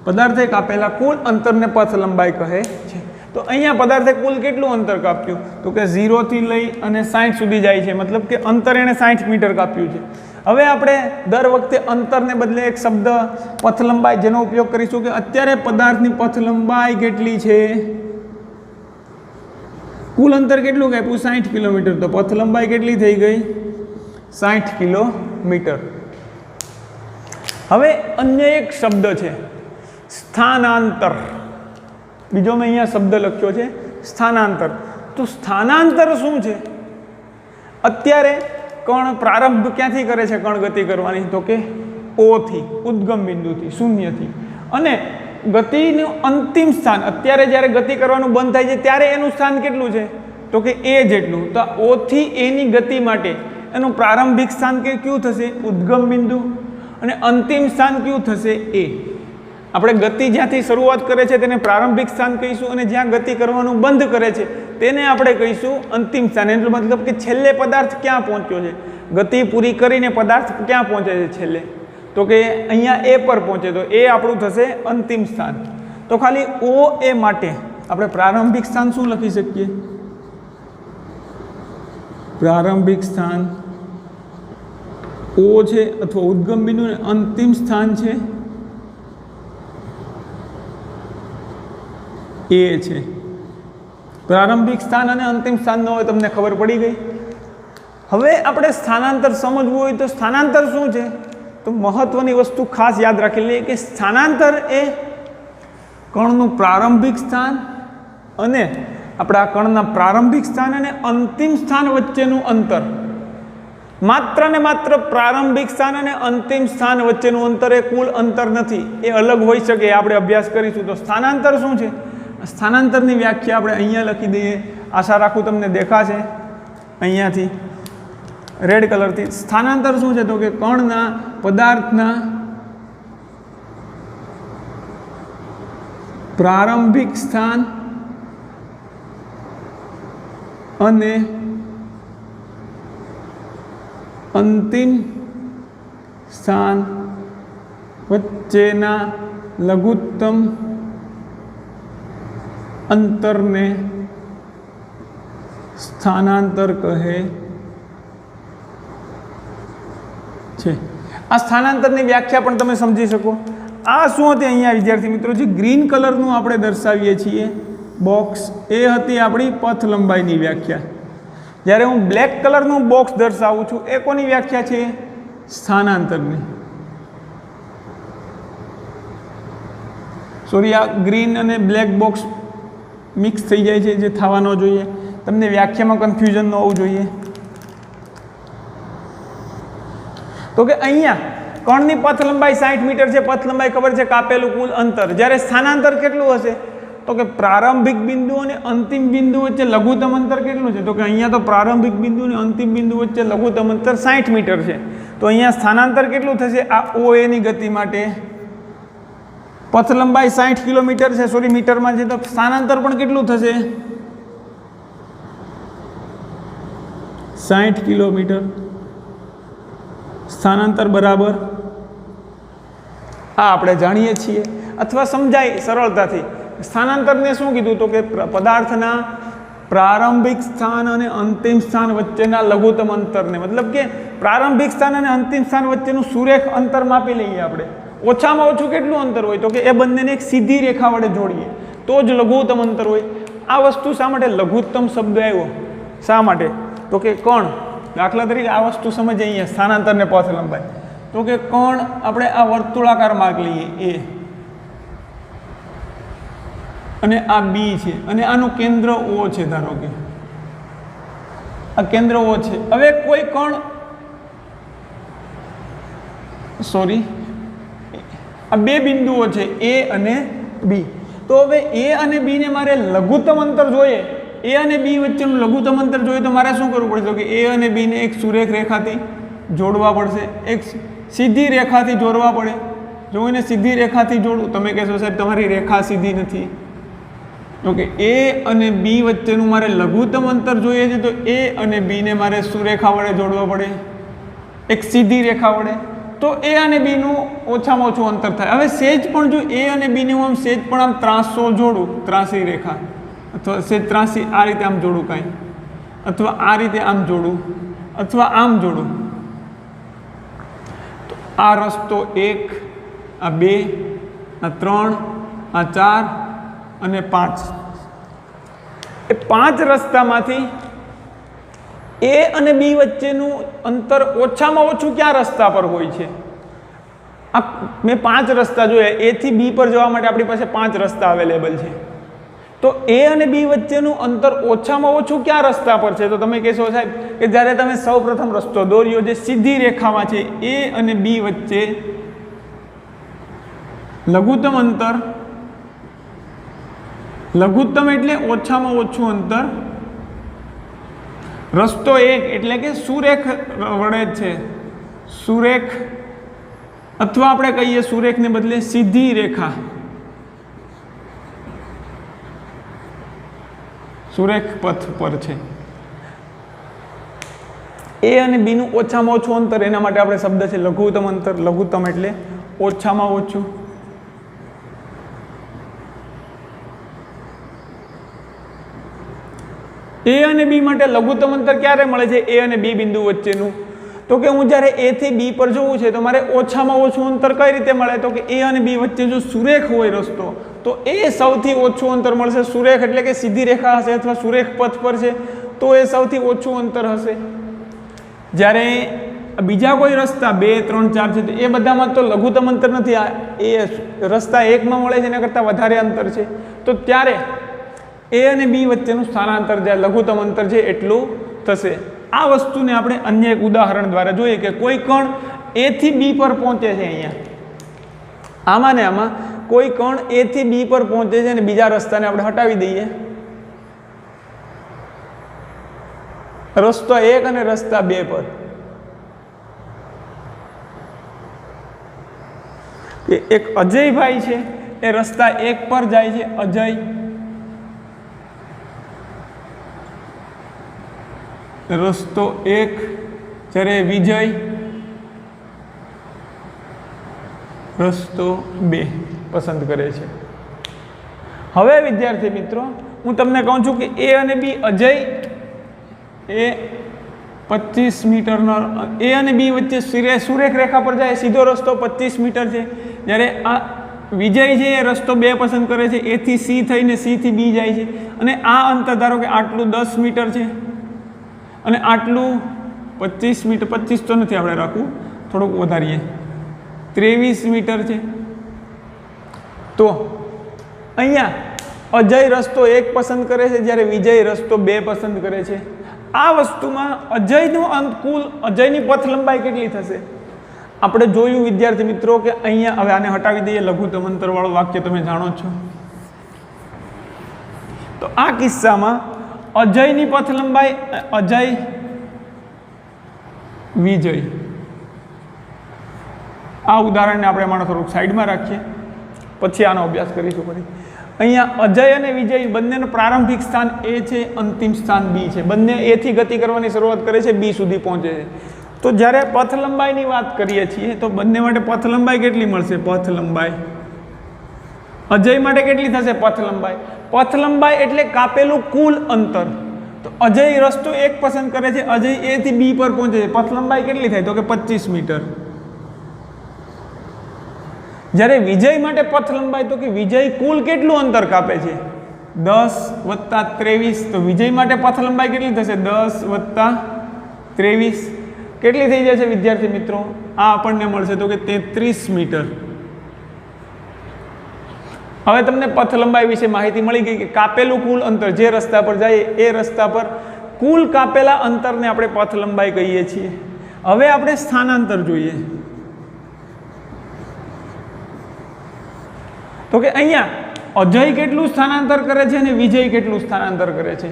પદાર્થે કાપેલા કુલ અંતરને પથ લંબાઈ કહે છે. તો અહીંયા પદાર્થે કુલ કેટલું અંતર કાપ્યું? તો કે 0 થી લઈ અને 60 સુધી જાય છે, મતલબ કે અંતર એણે 60 મીટર કાપ્યું છે. હવે આપણે દર વખતે અંતરને બદલે એક શબ્દ પથ લંબાઈ જેનો ઉપયોગ કરીશું કે અત્યારે પદાર્થની પથ લંબાઈ કેટલી છે? કુલ અંતર કેટલું કાપ્યું? 60 કિલોમીટર. તો પથ લંબાઈ કેટલી થઈ ગઈ? 60 કિલોમીટર. હવે અન્ય એક શબ્દ છે સ્થાનાંતર. બીજો મેં અહીંયા શબ્દ લખ્યો છે સ્થાનાંતર. તો સ્થાનાંતર શું છે? અત્યારે કણ પ્રારંભ ક્યાંથી કરે છે કણ ગતિ કરવાની? તો કે O થી, ઉદ્ગમ બિંદુથી, શૂન્યથી. અને ગતિનું અંતિમ સ્થાન અત્યારે જ્યારે ગતિ કરવાનું બંધ થાય છે ત્યારે એનું સ્થાન કેટલું છે? તો કે A જેટલું. તો O થી A ની ગતિ માટે એનું પ્રારંભિક સ્થાન કયું થશે? ઉદ્ગમ બિંદુ. અને અંતિમ સ્થાન કયું થશે? A. આપણે ગતિ જ્યાંથી શરૂઆત કરે છે તેને પ્રારંભિક સ્થાન કહીશું અને જ્યાં ગતિ કરવાનું બંધ કરે છે તેને આપણે કહીશું અંતિમ સ્થાન. એટલે મતલબ કે છેલ્લે પદાર્થ ક્યાં પહોંચ્યો છે? ગતિ પૂરી કરીને પદાર્થ ક્યાં પહોંચે છે છેલ્લે? તો કે અહીંયા A પર પહોંચે, તો એ આપણું થશે અંતિમ સ્થાન. તો ખાલી O A માટે આપણે પ્રારંભિક સ્થાન શું લખી શકીએ? પ્રારંભિક સ્થાન O છે અથવા ઉદ્ગમ બિંદુ, અંતિમ સ્થાન છે A છે. પ્રારંભિક સ્થાન અને અંતિમ સ્થાન ન હોય તમને ખબર પડી ગઈ. હવે આપણે સ્થાનાંતર સમજવું હોય તો સ્થાનાંતર શું છે? તો મહત્વની વસ્તુ ખાસ યાદ રાખી લઈએ કે સ્થાનાંતર એ કણનું પ્રારંભિક સ્થાન અને આપણા કણના પ્રારંભિક સ્થાન અને અંતિમ સ્થાન વચ્ચેનું અંતર. માત્ર ને માત્ર પ્રારંભિક સ્થાન અને અંતિમ સ્થાન વચ્ચેનું અંતર એ કુલ અંતર નથી, એ અલગ હોઈ શકે. આપણે અભ્યાસ કરીશું. તો સ્થાનાંતર શું છે? સ્થાનાંતરની વ્યાખ્યા આપણે અહીંયા લખી દઈએ. આશા રાખું તમને દેખાશે અહીંયાથી રેડ કલરથી. સ્થાનાંતર શું છે? તો કે કણના પદાર્થના પ્રારંભિક સ્થાન અને અંતિમ સ્થાન વચ્ચેના લઘુત્તમ અંતરને સ્થાનાંતર કહે છે. આ સ્થાનાંતરની વ્યાખ્યા પણ તમે સમજી શકો. આ શું હતી અહીંયા વિદ્યાર્થી મિત્રો? જે ગ્રીન કલરનું આપણે દર્શાવીએ છીએ બોક્સ, એ હતી આપણી પથ લંબાઈની વ્યાખ્યા. જ્યારે હું બ્લેક કલરનું બોક્સ દર્શાવું છું એ કોની વ્યાખ્યા છે? સ્થાનાંતરની. સોરી, આ ગ્રીન અને બ્લેક બોક્સ મિક્સ થઈ જાય છે, જે થવા ન જોઈએ. તમને વ્યાખ્યામાં કન્ફ્યુઝન ન હોવું જોઈએ. તો કે અહીંયા કણની પથ લંબાઈ 60 મીટર છે. પથ લંબાઈ ખબર છે, કાપેલું કુલ અંતર. જ્યારે સ્થાનાંતર કેટલું હશે? તો કે પ્રારંભિક બિંદુ અને અંતિમ બિંદુ વચ્ચે લઘુત્તમ અંતર કેટલું છે? તો કે અહીંયા તો પ્રારંભિક બિંદુ અને અંતિમ બિંદુ વચ્ચે લઘુત્તમ અંતર 60 મીટર છે. તો અહીંયા સ્થાનાંતર કેટલું થશે? આ OA ની ગતિ માટે પથ લંબાઈ 60 કિલોમીટર છે, સોરી મીટરમાં છે. તો સ્થાનાંતર પણ કેટલું થશે? 60 કિલોમીટર. સ્થાનાંતર બરાબર આ આપણે જાણીએ છીએ અથવા સમજાય સરળતાથી. સ્થાનાંતરને શું કીધું? તો કે પદાર્થના પ્રારંભિક સ્થાન અને અંતિમ સ્થાન વચ્ચેના લઘુત્તમ અંતરને, મતલબ કે પ્રારંભિક સ્થાન અને અંતિમ સ્થાન વચ્ચેનું સુરેખ અંતર માપી લઈએ આપણે. ઓછામાં ઓછું કેટલું અંતર હોય? તો કે એ બંનેને એક સીધી રેખા વડે જોડીએ તો જ લઘુત્તમ અંતર હોય. આ વસ્તુ શા માટે લઘુત્તમ શબ્દ આવ્યો? શા માટે? તો કે કણ, દાખલા તરીકે આ વસ્તુ સમજીએ અહીંયા સ્થાનાંતરને પથ લંબાઈ. તો કે કણ આપણે આ વર્તુળાકાર માર્ગ લઈએ A અને આ B છે અને આનું કેન્દ્ર O છે. ધારો કે આ કેન્દ્ર O છે. હવે કોઈ કણ, સોરી, આ બે બિંદુઓ છે A અને B. તો હવે A અને B ને મારે લઘુત્તમ અંતર જોઈએ, A અને B વચ્ચેનું લઘુત્તમ અંતર જોઈએ તો મારે શું કરવું પડશે? તો કે A અને B ને એક સુરેખ રેખાથી જોડવા પડશે, એક સીધી રેખાથી જોડવા પડે. જો એને સીધી રેખાથી જોડું, તમે કહેશો સાહેબ તમારી રેખા સીધી નથી. તો કે A અને B વચ્ચેનું મારે લઘુત્તમ અંતર જોઈએ છે, તો A અને B ને મારે સુરેખા વડે જોડવા પડે, એક સીધી રેખા વડે. તો એ અને બીનું ઓછામાં ઓછું અંતર થાય. હવે સેજ પણ જો એ અને બીને હું આમ સેજ પણ આમ ત્રાસો જોડું, ત્રાસી રેખા અથવા સેજ ત્રાસી આ રીતે આમ જોડું કાંઈ, અથવા આ રીતે આમ જોડું, અથવા આમ જોડું, તો આ રસ્તો 1, આ 2, આ 3, આ 4 અને 5, એ 5 રસ્તામાંથી એ અને બી વચ્ચેનું અંતર ઓછામાં ઓછું ક્યાં રસ્તા પર હોય છે? આ મેં 5 રસ્તા જોયા, એ થી બી પર જવા માટે આપણી પાસે 5 રસ્તા અવેલેબલ છે. તો એ અને બી વચ્ચેનું અંતર ઓછામાં ઓછું ક્યાં રસ્તા પર છે? તો તમે કહેશો સાહેબ કે જ્યારે તમે સૌપ્રથમ રસ્તો દોર્યો જે સીધી રેખામાં છે એ અને બી વચ્ચે લઘુત્તમ અંતર, લઘુત્તમ એટલે ઓછામાં ઓછું અંતર, રસ્તો 1 એટલે કે સુરેખ વળે છે, સુરેખ અથવા આપણે કહીએ સુરેખને બદલે સીધી રેખા, સુરેખ પથ પર છે. એ અને બીનું ઓછામાં ઓછું અંતર, એના માટે આપણે શબ્દ છે લઘુત્તમ અંતર. લઘુત્તમ એટલે ઓછામાં ઓછું. એ અને બી માટે લઘુત્તમ અંતર ક્યારે મળે છે એ અને બી બિંદુ વચ્ચેનું? તો કે હું જ્યારે એ થી બી પર જવું છે તો મારે ઓછામાં ઓછું અંતર કઈ રીતે મળે? તો કે એ અને બી વચ્ચે જો સુરેખ હોય રસ્તો તો એ સૌથી ઓછું અંતર મળશે. સુરેખ એટલે કે સીધી રેખા હશે અથવા સુરેખ પથ પર છે તો એ સૌથી ઓછું અંતર હશે. જ્યારે બીજા કોઈ રસ્તા 2, 3, 4 છે તો એ બધામાં તો લઘુત્તમ અંતર નથી, એ રસ્તા 1માં મળે છે એના કરતાં વધારે અંતર છે, તો ત્યારે એ અને બી વચ્ચેનું સ્થાનાંતર જે લઘુત્તમ અંતર છે એટલું થશે. આ વસ્તુને આપણે અન્ય એક ઉદાહરણ દ્વારા જોઈએ કે કોઈ કણ એ થી બી પર પહોંચે છે. અહીંયા આમાં ને આમાં કોઈ કણ એ થી બી પર પહોંચે છે અને બીજા રસ્તાને આપણે હટાવી દઈએ. રસ્તો 1 અને રસ્તા 2 પર એક અજયભાઈ છે, એ રસ્તા 1 પર જાય છે. અજય રસ્તો 1, જ્યારે વિજય રસ્તો 2 પસંદ કરે છે. હવે વિદ્યાર્થી મિત્રો હું તમને કહું છું કે એ અને બી, અજય એ 25 મીટરનો, એ અને બી વચ્ચે સુરેખ રેખા પર જાય, સીધો રસ્તો 25 મીટર છે. જ્યારે આ વિજય છે એ રસ્તો 2 પસંદ કરે છે, એ થી સી થઈને સી થી બી જાય છે, અને આ અંતર ધારો કે આટલું 10 મીટર છે અને આટલું 25 મીટર, 25 તો નથી આપણે રાખવું, થોડુંક વધારીએ, 23 મીટર છે. તો અહીંયા અજય રસ્તો 1 પસંદ કરે છે જ્યારે વિજય રસ્તો 2 પસંદ કરે છે. આ વસ્તુમાં અજયનું કુલ અજયની પથ લંબાઈ કેટલી થશે? આપણે જોયું વિદ્યાર્થી મિત્રો કે અહીંયા, હવે આને હટાવી દઈએ, લઘુત્તમ અંતરવાળું વાક્ય તમે જાણો છો. તો આ કિસ્સામાં અજયની પથ લંબાઈ, અજય વિજય, આ ઉદાહરણને આપણે માનો થોડુંક સાઈડમાં રાખીએ, પછી આનો અભ્યાસ કરીશું. ફરી અહીંયા અજય અને વિજય બંનેનું પ્રારંભિક સ્થાન એ છે, અંતિમ સ્થાન બી છે. બંને એ થી ગતિ કરવાની શરૂઆત કરે છે, બી સુધી પહોંચે છે. તો જ્યારે પથ લંબાઈની વાત કરીએ છીએ તો બંને માટે પથ લંબાઈ કેટલી મળશે? પથ લંબાઈ અજય માટે કેટલી થશે? પથ લંબાઈ, પથ લંબાઈ એટલે કાપેલું કુલ અંતર. તો અજય રસ્તો 1 પસંદ કરે છે, અજય એ થી બી પર પહોંચે છે, પથ લંબાઈ કેટલી થાય? તો કે 25 મીટર. જ્યારે વિજય માટે પથ લંબાઈ, તો કે વિજય કુલ કેટલું અંતર કાપે છે? 10 + 23. તો વિજય માટે પથ લંબાઈ કેટલી થશે? 10 + 23 કેટલી થઈ જશે વિદ્યાર્થી મિત્રો? આ આપણને મળશે તો કે 33 મીટર. હવે તમને પથ લંબાઈ વિશે માહિતી મળી ગઈ કે કાપેલું કુલ અંતર, જે રસ્તા પર જાય એ રસ્તા પર કુલ કાપેલા અંતરને આપણે પથ લંબાઈ કહીએ છીએ. હવે આપણે સ્થાનાંતર જોઈએ. તો કે અહીંયા અજય કેટલું સ્થાનાંતર કરે છે અને વિજય કેટલું સ્થાનાંતર કરે છે?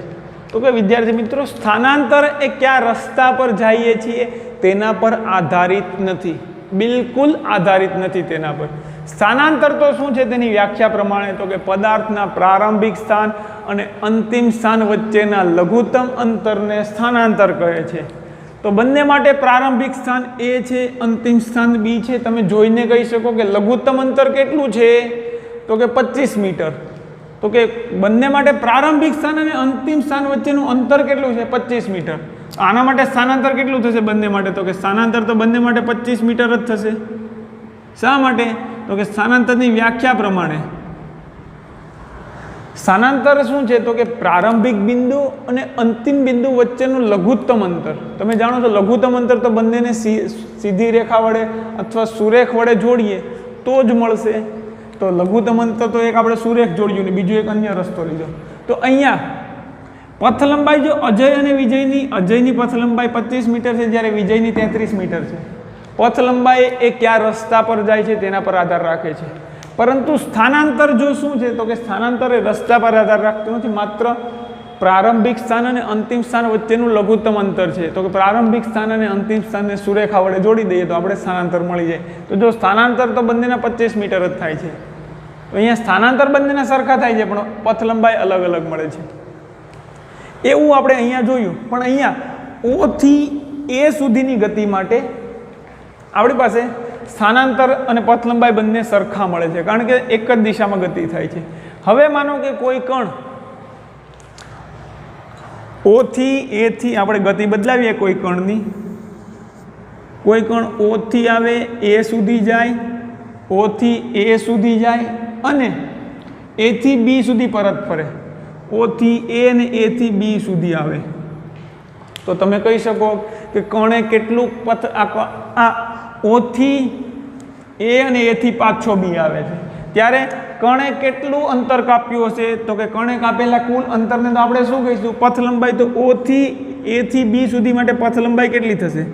તો કે વિદ્યાર્થી મિત્રો સ્થાનાંતર એ કયા રસ્તા પર જઈએ છીએ તેના પર આધારિત નથી, બિલકુલ આધારિત નથી તેના પર. સ્થાનાંતર તો શું છે તેની વ્યાખ્યા પ્રમાણે તો કે પદાર્થના પ્રારંભિક સ્થાન અને અંતિમ સ્થાન વચ્ચેના લઘુત્તમ અંતરને સ્થાનાંતર કહે છે. તો બંને માટે પ્રારંભિક સ્થાન એ છે, અંતિમ સ્થાન બી છે. તમે જોઈને કહી શકો કે લઘુત્તમ અંતર કેટલું છે, તો કે 25 મીટર. તો કે બંને માટે પ્રારંભિક સ્થાન અને અંતિમ સ્થાન વચ્ચેનું અંતર કેટલું છે, 25 મીટર. આના માટે સ્થાનાંતર કેટલું થશે બંને માટે, તો કે સ્થાનાંતર તો બંને માટે 25 મીટર જ થશે. શા માટે, તો કે સ્થાનાંતરની વ્યાખ્યા પ્રમાણે સ્થાનાંતર શું છે, તો કે પ્રારંભિક બિંદુ અને અંતિમ બિંદુ વચ્ચેનું લઘુત્તમ અંતર. તમે જાણો છો લઘુત્તમ અંતર તો બંનેને સીધી રેખા વડે અથવા સુરેખ વડે જોડીએ તો જ મળશે. તો લઘુત્તમ અંતર તો એક આપણે સુરેખ જોડ્યું ને બીજો એક અન્ય રસ્તો લીધો. તો અહીંયા પથ લંબાઈ જો અજયની પથ લંબાઈ 25 મીટર છે, જ્યારે વિજયની 33 મીટર છે. પથ લંબાઈ એ કયા રસ્તા પર જાય છે તેના પર આધાર રાખે છે. પરંતુ સ્થાનાંતર જો શું છે, તો કે સ્થાનાંતર એ રસ્તા પર આધાર રાખતું નથી, માત્ર પ્રારંભિક સ્થાન અને અંતિમ સ્થાન વચ્ચેનું લઘુત્તમ અંતર છે. તો કે પ્રારંભિક સ્થાન અને અંતિમ સ્થાનને સુરેખા વડે જોડી દઈએ તો આપણે સ્થાનાંતર મળી જાય. તો જો સ્થાનાંતર તો બંનેના 25 મીટર જ થાય છે. તો અહીંયા સ્થાનાંતર બંનેના સરખા થાય છે પણ પથ લંબાઈ અલગ અલગ મળે છે. એવું આપણે અહીંયા જોયું. પણ અહીંયા O થી A સુધીની ગતિ માટે આપણી પાસે સ્થાનાંતર અને પથ લંબાઈ બંને સરખા મળે છે, કારણ કે એક જ દિશામાં ગતિ થાય છે. હવે માનો કે કોઈ કણ O થી A થી આપણે ગતિ બદલાવીએ, કોઈ કણની, કોઈ કણ O થી આવે A સુધી જાય, O થી A સુધી જાય અને A થી B સુધી પરત ફરે, O થી A અને A થી B સુધી આવે. તો તમે કહી શકો કે કણે કેટલું પથ આ O થી A અને A થી પાછો B આવે છે, ત્યારે કણે કેટલું અંતર કાપ્યું હશે, તો કે કણે કાપેલા કુલ અંતરને તો આપણે શું કહીશું, પથ લંબાઈ. તો O થી A થી B સુધી માટે પથ લંબાઈ કેટલી થશે,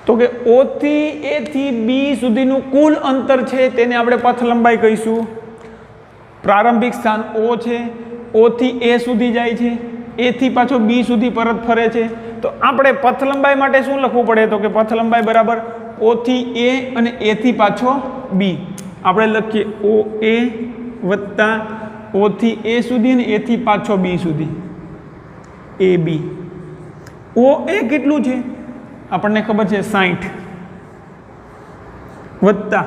તો કે O થી A થી B સુધીનું કુલ અંતર છે તેને આપણે પથ લંબાઈ કહીશું. પ્રારંભિક સ્થાન O છે, O થી A સુધી જાય છે, A થી પાછો B સુધી પરત ફરે છે. તો આપણે પથ લંબાઈ માટે શું લખવું પડે, તો કે પથ લંબાઈ બરાબર O થી A અને A થી પાછો B. આપણે લખીએ OA વત્તા O થી A સુધી અને A થી પાછો B સુધી AB. OA કેટલું છે આપણને ખબર છે 60 વત્તા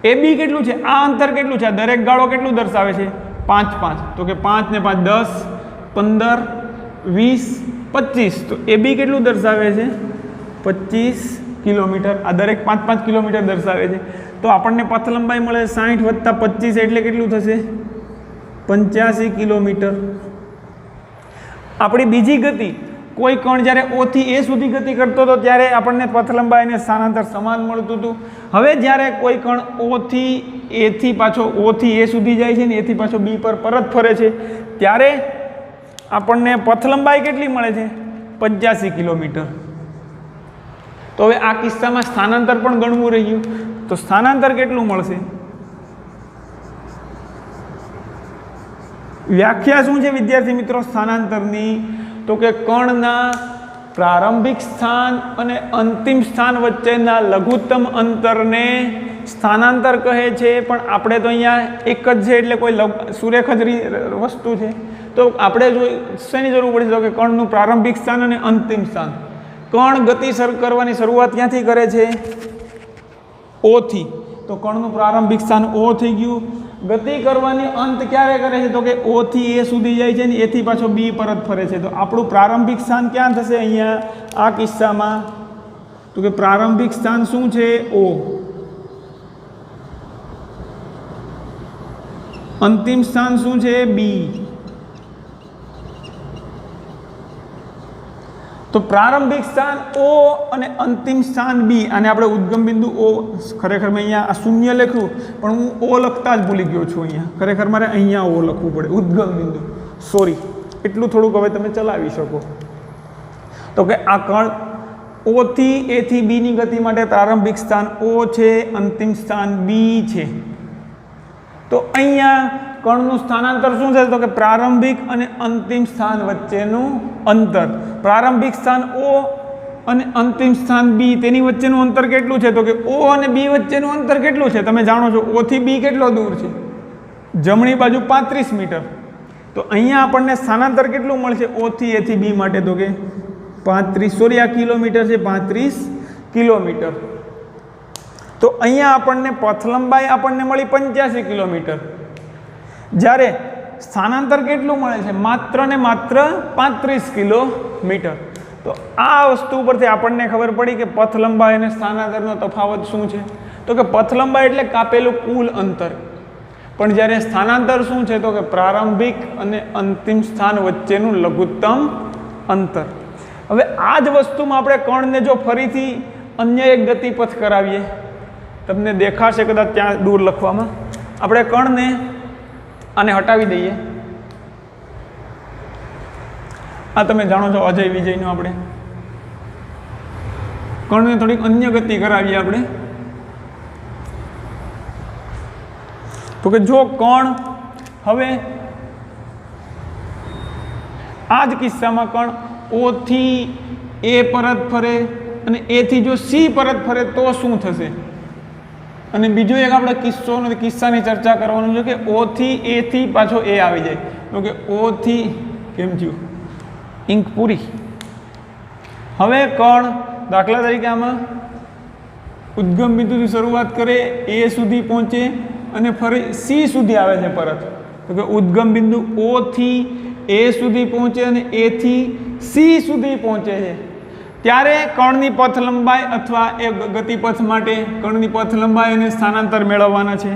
AB કેટલું છે, આ અંતર કેટલું છે, આ દરેક ગાળો કેટલું દર્શાવે છે 5 5. તો કે 5 ને 5 10 15 20 25. તો AB કેટલું દર્શાવે છે 25 કિલોમીટર. આ દરેક 5 5 કિલોમીટર દર્શાવે છે. તો આપણને પથ લંબાઈ મળે 60 વત્તા 25 એટલે કેટલું થશે 85 કિલોમીટર. આપણી બીજી ગતિ, કોઈ કણ જ્યારે O થી A સુધી ગતિ કરતો હતો ત્યારે આપણને પથ લંબાઈ અને સ્થાનાંતર સમાન મળતું હતું. હવે જ્યારે કોઈ કણ O થી A થી પાછો O થી A સુધી જાય છે ને A થી પાછો B પર પરત ફરે છે, ત્યારે આપણને પથ લંબાઈ કેટલી મળે છે 85 કિલોમીટર. તો હવે આ કિસ્સામાં સ્થાનાંતર પણ ગણવું રહ્યું. તો સ્થાનાંતર કેટલું મળશે, વ્યાખ્યા શું છે વિદ્યાર્થી મિત્રો સ્થાનાંતરની, તો કે કણના પ્રારંભિક સ્થાન અને અંતિમ સ્થાન વચ્ચેના લઘુત્તમ અંતરને સ્થાનાંતર કહે છે. પણ આપણે તો અહીંયા એક જ છે એટલે કોઈ સુરેખ જ વસ્તુ છે. તો આપણે જો શેની જરૂર પડે છે, તો કે કણનું પ્રારંભિક સ્થાન અને અંતિમ સ્થાન. કણ ગતિ કરવાની શરૂઆત ક્યાંથી કરે છે O થી. તો કણનું પ્રારંભિક સ્થાન O થઈ ગયું. ગતિ કરવાની અંત ક્યારે કરે છે, તો કે O થી A સુધી જાય છે ને A થી પાછો B પરત ફરે છે. તો આપણું પ્રારંભિક સ્થાન ક્યાં થશે અહીંયા આ કિસ્સામાં, તો કે પ્રારંભિક સ્થાન શું છે O, અંતિમ સ્થાન શું છે B. તો પ્રારંભિક સ્થાન O અને અંતિમ સ્થાન B, અને આપણે ઉદ્ગમ બિંદુ O, ખરેખર મેં અહીંયા આ શૂન્ય લખ્યું પણ હું O લખતા જ ભૂલી ગયો છું. અહીંયા ખરેખર મારે અહીંયા O લખવું પડે, ઉદ્ગમ બિંદુ. સોરી, એટલું થોડુંક હવે તમે ચલાવી શકો. તો કે આ કણ O થી A થી B ની ગતિ માટે પ્રારંભિક સ્થાન O છે, અંતિમ સ્થાન B છે. તો અહીંયા કણનું સ્થાનાંતર શું છે, તો કે પ્રારંભિક અને અંતિમ સ્થાન વચ્ચેનું અંતર. પ્રારંભિક સ્થાન O અને અંતિમ સ્થાન B, તેની વચ્ચેનું અંતર કેટલું છે, તો કે O અને B વચ્ચેનું અંતર કેટલું છે તમે જાણો છો. O થી B કેટલો દૂર છે, જમણી બાજુ 35 મીટર. તો અહીંયા આપણને સ્થાનાંતર કેટલું મળશે O થી A થી B માટે? તો કે 35, સોરી આ કિલોમીટર છે, 35 કિલોમીટર. તો અહીંયા આપણને પથ લંબાઈ આપણને મળી 85 કિલોમીટર, જ્યારે સ્થાનાંતર કેટલું મળે છે? માત્ર ને માત્ર 35 કિલોમીટર. તો આ વસ્તુ ઉપરથી આપણને ખબર પડી કે પથ લંબાઈ અને સ્થાનાંતરનો તફાવત શું છે. તો કે પથ લંબાઈ એટલે કાપેલું કુલ અંતર, પણ જ્યારે સ્થાનાંતર શું છે? તો કે પ્રારંભિક અને અંતિમ સ્થાન વચ્ચેનું લઘુત્તમ અંતર. હવે આ જ વસ્તુમાં આપણે કણને જો ફરીથી અન્ય એક ગતિપથ કરાવીએ, તમને દેખાશે કદાચ ત્યાં દૂર લખવામાં, આપણે કણને આને હટાવી દઈએ. આ તમે જાણો છો અજય વિજયનો, આપણે કણને થોડીક અન્ય ગતિ કરાવીએ આપણે. તો કે જો કણ હવે આ જ કિસ્સામાં કણ O થી A પરત ફરે અને A થી જો C પરત ફરે તો શું થશે? અને બીજો એક આપણે કિસ્સાની ચર્ચા કરવાનું છે કે O થી A થી પાછો A આવી જાય. તો કે O થી કેમ થયું? ઇંક પૂરી. હવે કણ દાખલા તરીકે આમાં ઉદ્ગમ બિંદુથી શરૂઆત કરે, A સુધી પહોંચે અને ફરી C સુધી આવે છે પરત. તો કે ઉદ્ગમ બિંદુ O થી A સુધી પહોંચે અને A થી C સુધી પહોંચે છે, ત્યારે કણની પથ લંબાઈ અથવા એ ગતિપથ માટે કણની પથ લંબાઈ અને સ્થાનાંતર મેળવવાના છે.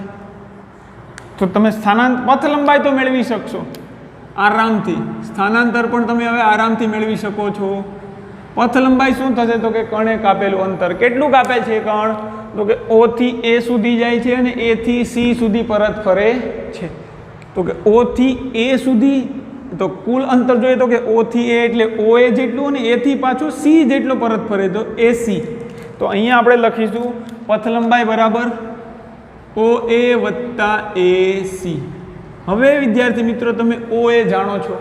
તો તમે પથ લંબાઈ તો મેળવી શકશો આરામથી, સ્થાનાંતર પણ તમે હવે આરામથી મેળવી શકો છો. પથ લંબાઈ શું થશે? તો કે કણે કાપેલું અંતર. કેટલું કાપે છે કણ? તો કે O થી A સુધી જાય છે અને A થી C સુધી પરત ફરે છે. તો કે O થી A સુધી, તો કુલ અંતર જોઈએ તો કે O થી A એટલે OA જેટલું અને A થી પાછું C જેટલો પરત ફરે, તો AC. તો અહીંયા આપણે લખીશું પથ લંબાઈ બરાબર OA વત્તા AC. હવે વિદ્યાર્થી મિત્રો તમે OA જાણો છો.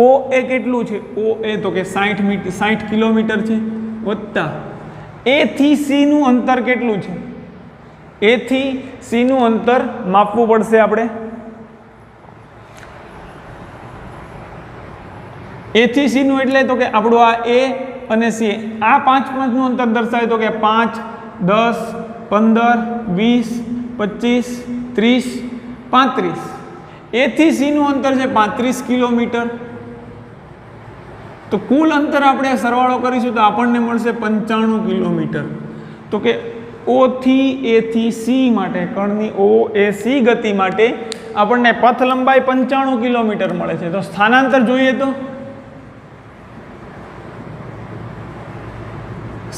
OA કેટલું છે? OA તો કે 60 કિલોમીટર છે, વત્તા A થી C નું અંતર કેટલું છે? A થી C નું અંતર માપવું પડશે આપણે. A થી C નું એટલે તો કે આપણું આ A અને C, આ 5 નું અંતર દર્શાવે. તો કે 5, 10, 15, 20, 25, 30, 35. A થી C નું અંતર છે 35 કિલોમીટર. તો કુલ અંતર આપણે સરવાળો કરીશું તો આપણને મળશે 95 કિલોમીટર. તો કે O થી A થી C માટે, કણની OAC ગતિ માટે આપણને પથ લંબાઈ 95 કિલોમીટર મળે છે. તો સ્થાનાંતર જોઈએ તો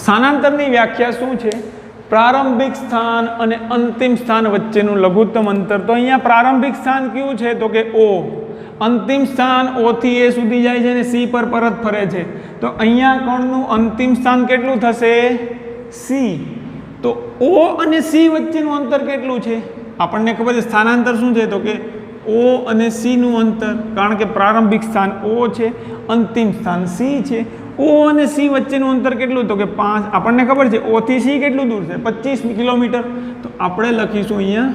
સ્થાનાંતરની વ્યાખ્યા શું છે? પ્રારંભિક સ્થાન અને અંતિમ સ્થાન વચ્ચેનું લઘુત્તમ અંતર. તો અહીંયા પ્રારંભિક સ્થાન કયું છે? તો કે O. અંતિમ સ્થાન O થી A સુધી જાય છે અને C પર પરત ફરે છે. તો અહીંયા કણનું અંતિમ સ્થાન કેટલું થશે? C. તો O અને C વચ્ચેનું અંતર કેટલું છે? આપણને ખબર છે સ્થાનાંતર શું છે? તો કે O અને C નું અંતર, કારણ કે પ્રારંભિક સ્થાન O છે, અંતિમ સ્થાન C છે. O અને C વચ્ચેનું અંતર કેટલું? તો કે 5. આપણને ખબર છે O થી C કેટલું દૂર છે? 25 કિલોમીટર. તો આપણે લખીશું અહીંયા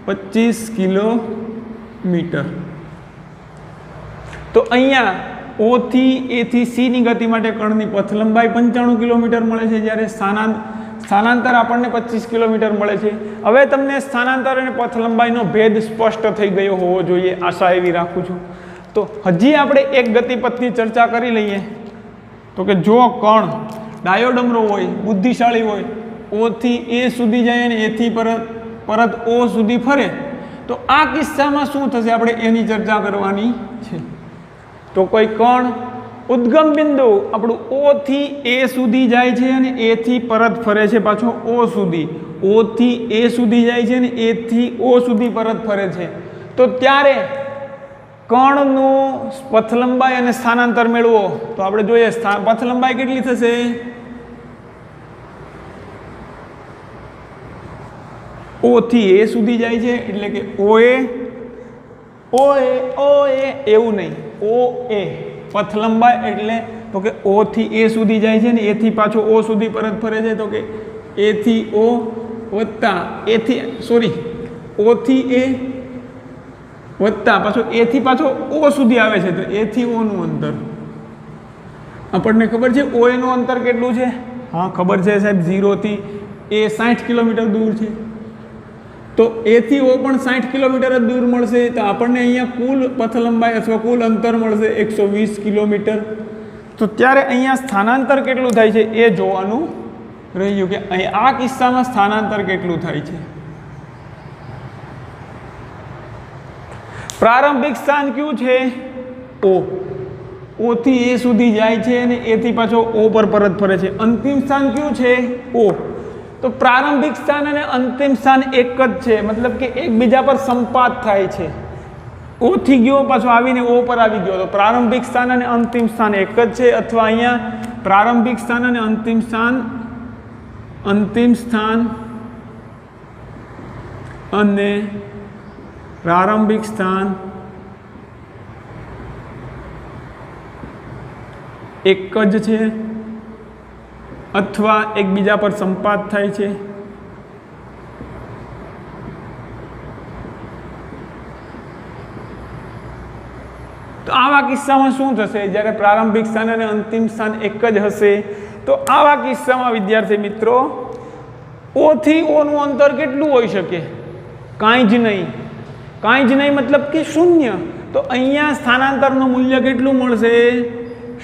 25 કિલોમીટર. તો અહીંયા O થી A થી C ની ગતિ માટે કણની પથ લંબાઈ 95 કિલોમીટર મળે છે, જ્યારે સ્થાનાંતર આપણને 25 કિલોમીટર મળે છે. હવે તમને સ્થાનાંતર અને પથ લંબાઈનો ભેદ સ્પષ્ટ થઈ ગયો હોવો જોઈએ, આશા એવી રાખું છું. તો હજી આપણે એક ગતિપથની ચર્ચા કરી લઈએ. તો કે જો કણ ડાયોડમરો હોય, બુદ્ધિશાળી હોય, O થી A સુધી જાય અને A થી પરત O સુધી ફરે, તો આ કિસ્સામાં શું થશે? આપણે એની ચર્ચા કરવાની છે. તો કોઈ કણ ઉદ્ગમ બિંદુ આપણું O થી A સુધી જાય છે અને A થી પરત ફરે છે પાછો O સુધી. O થી A સુધી જાય છે અને A થી O સુધી પરત ફરે છે. તો ત્યારે કણનું પથ લંબાઈ અને સ્થાનાંતર મેળવો તો આપણે જોઈએ પથ લંબાઈ કેટલી થશે? O થી A સુધી જાય છે એટલે કે OA એવું નહીં, OA પથ લંબાઈ એટલે તો કે O થી A સુધી જાય છે ને A થી પાછો O સુધી પરત ફરે છે. તો કે A થી O વત્તા O થી A વત્તા પાછો એ થી પાછો ઓ સુધી આવે છે, તો એ થી ઓ નું અંતર આપણને ખબર છે ઓ એનું અંતર કેટલું છે? હા ખબર છે સાહેબ, 0 થી એ 60 કિલોમીટર દૂર છે, તો એ થી ઓ પણ 60 કિલોમીટર જ દૂર મળશે, તો આપણને અહીંયા કુલ પથ લંબાઈ અથવા કુલ અંતર મળશે 120 કિલોમીટર. તો ત્યારે અહીંયા સ્થાનાંતર કેટલું થાય છે એ જોવાનું રહ્યું કે અહીં આ કિસ્સામાં સ્થાનાંતર કેટલું થાય છે. પ્રારંભિક સ્થાન કયું છે? ઓ. ઓ થી એ સુધી જાય છે અને એ થી પાછો ઓ પર પરત ફરે છે. અંતિમ સ્થાન કયું છે? ઓ. તો પ્રારંભિક સ્થાન અને અંતિમ સ્થાન એક જ છે, મતલબ કે એકબીજા પર સંપાત થાય છે. ઓ થી ગયો પાછો આવીને ઓ પર આવી ગયો, તો પ્રારંભિક સ્થાન અને અંતિમ સ્થાન એક જ છે. અથવા અહીંયા પ્રારંભિક સ્થાન અને અંતિમ સ્થાન અને પ્રારંભિક સ્થાન એક જ છે અથવા એકબીજા પર સંપાત થાય છે. તો આવા કિસ્સામાં શું થશે? જ્યારે પ્રારંભિક સ્થાન અને અંતિમ સ્થાન એક જ હશે, તો આવા કિસ્સામાં વિદ્યાર્થી મિત્રો ઓ થી ઓ નું અંતર કેટલું હોઈ શકે? કાંઈ જ નહીં. કાંઈ જ નહીં મતલબ કે શૂન્ય. તો અહીંયા સ્થાનાંતરનું મૂલ્ય કેટલું મળશે?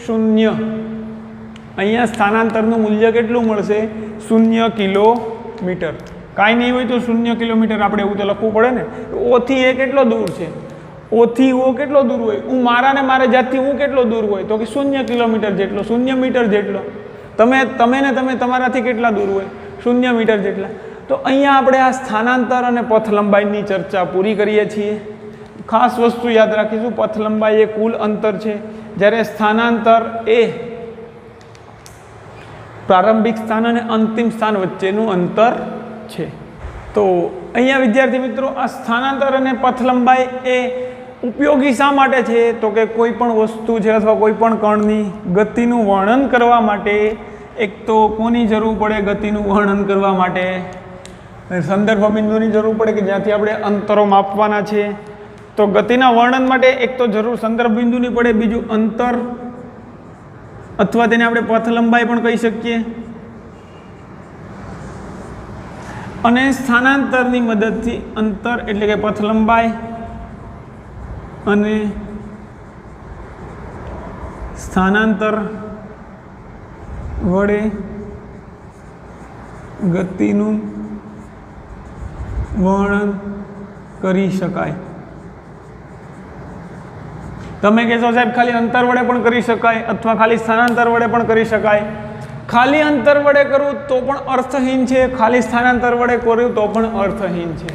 શૂન્ય. અહીંયા સ્થાનાંતરનું મૂલ્ય કેટલું મળશે? 0 કિલોમીટર. કાંઈ નહીં હોય તો 0 કિલોમીટર આપણે એવું તો લખવું પડે ને. ઓ થી એ કેટલો દૂર છે? ઓ થી ઓ કેટલો દૂર હોય? હું મારા ને મારે જાતથી હું કેટલો દૂર હોય? તો કે 0 કિલોમીટર જેટલો, 0 મીટર જેટલો. તમે તમારાથી કેટલા દૂર હોય? 0 મીટર જેટલા. તો અહીંયા આપણે આ સ્થાનાંતર અને પથ લંબાઈની ચર્ચા પૂરી કરીએ છીએ. ખાસ વસ્તુ યાદ રાખીશું, પથ લંબાઈ એ કુલ અંતર છે, જ્યારે સ્થાનાંતર એ પ્રારંભિક સ્થાન અને અંતિમ સ્થાન વચ્ચેનું અંતર છે. તો અહીંયા વિદ્યાર્થી મિત્રો આ સ્થાનાંતર અને પથ લંબાઈ એ ઉપયોગી શા માટે છે? તો કે કોઈ પણ વસ્તુ છે અથવા કોઈ પણ કણની ગતિનું વર્ણન કરવા માટે એક તો કોની જરૂર પડે? ગતિનું વર્ણન કરવા માટે સંદર્ભ બિંદુની જરૂર પડે કે જ્યાંથી આપણે અંતરો માપવાના છે. તો ગતિના વર્ણન માટે એક તો જરૂર સંદર્ભ બિંદુની પડે, બીજું અંતર અથવા તેને આપણે પથ લંબાઈ પણ કહી શકીએ. અને સ્થાનાંતરની મદદથી અંતર એટલે કે પથ લંબાઈ અને સ્થાનાંતર વડે ગતિનું વર્ણન કરી શકાય. તમે કહેશો સાહેબ ખાલી અંતર વડે પણ કરી શકાય અથવા ખાલી સ્થાનાંતર વડે પણ કરી શકાય. ખાલી અંતર વડે કરું તો પણ અર્થહીન છે, ખાલી સ્થાનાંતર વડે કરું તો પણ અર્થહીન છે.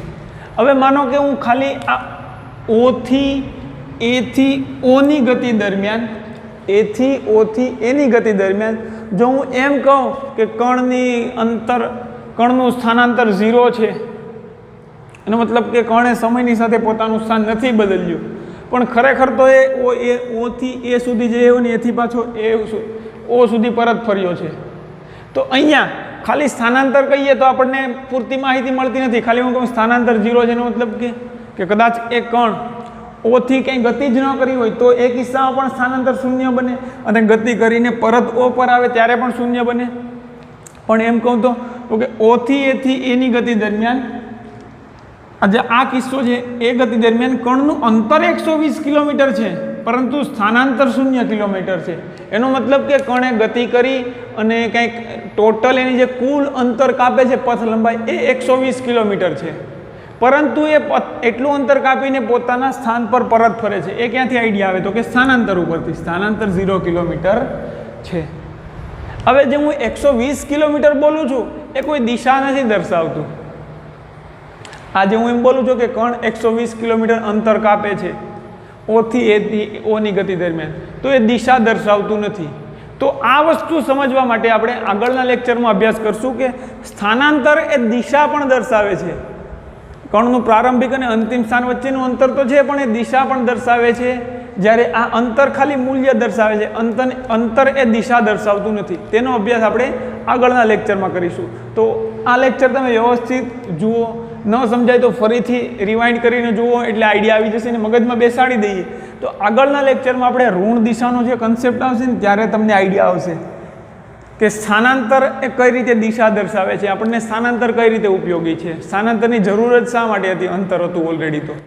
હવે માનો કે હું ખાલી આ ઓ થી એ થી ઓની ગતિ દરમિયાન, એ થી ઓ થી એની ગતિ દરમિયાન જો હું એમ કહું કે કણનું સ્થાનાંતર 0 છે, એનો મતલબ કે કણે સમયની સાથે પોતાનું સ્થાન નથી બદલ્યું, પણ ખરેખર તો એ ઓ થી એ સુધી જે આવ્યો ને એથી પાછો ઓ સુધી પરત ફર્યો છે. તો અહીંયા ખાલી સ્થાનાંતર કહીએ તો આપણને પૂરતી માહિતી મળતી નથી. ખાલી હું કહું સ્થાનાંતર 0 છે એનો મતલબ કે કદાચ એ કણ ઓ થી કંઈ ગતિ જ ન કરી હોય તો એ કિસ્સામાં પણ સ્થાનાંતર 0 બને, અને ગતિ કરીને પરત ઓ પર આવે ત્યારે પણ 0 બને. પણ એમ કહું તો કે ઓ થી એથી એની ગતિ દરમિયાન આજે આ કિસ્સો છે, એ ગતિ દરમિયાન કણનું અંતર 120 કિલોમીટર છે પરંતુ સ્થાનાંતર 0 કિલોમીટર છે. એનો મતલબ કે કણે ગતિ કરી અને કંઈક ટોટલ એની જે કુલ અંતર કાપે છે પથ લંબાઈ એ 120 કિલોમીટર છે, પરંતુ એ એટલું અંતર કાપીને પોતાના સ્થાન પર પરત ફરે છે. એ ક્યાંથી આઈડિયા આવે? તો કે સ્થાનાંતર ઉપરથી. સ્થાનાંતર 0 કિલોમીટર છે. હવે જે હું 120 કિલોમીટર બોલું છું એ કોઈ દિશા નથી દર્શાવતું. આજે હું એમ બોલું છું કે કણ 120 કિલોમીટર અંતર કાપે છે ઓ થી એથી ઓની ગતિ દરમિયાન, તો એ દિશા દર્શાવતું નથી. તો આ વસ્તુ સમજવા માટે આપણે આગળના લેક્ચરમાં અભ્યાસ કરશું કે સ્થાનાંતર એ દિશા પણ દર્શાવે છે. કણનું પ્રારંભિક અને અંતિમ સ્થાન વચ્ચેનું અંતર તો છે પણ એ દિશા પણ દર્શાવે છે, જ્યારે આ અંતર ખાલી મૂલ્ય દર્શાવે છે, અંતર એ દિશા દર્શાવતું નથી. તેનો અભ્યાસ આપણે આગળના લેક્ચરમાં કરીશું. તો આ લેક્ચર તમે વ્યવસ્થિત જુઓ, ન સમજાય તો ફરીથી રિવાઇન્ડ કરીને જુઓ એટલે આઈડિયા આવી જશે ને મગજમાં બેસાડી દઈએ તો આગળના લેક્ચરમાં આપણે ઋણ દિશાનો જે કન્સેપ્ટ આવશે ને ત્યારે તમને આઈડિયા આવશે કે સ્થાનાંતર એ કઈ રીતે દિશા દર્શાવે છે, આપણને સ્થાનાંતર કઈ રીતે ઉપયોગી છે, સ્થાનાંતરની જરૂર જ શા માટે હતી, અંતર હતું ઓલરેડી તો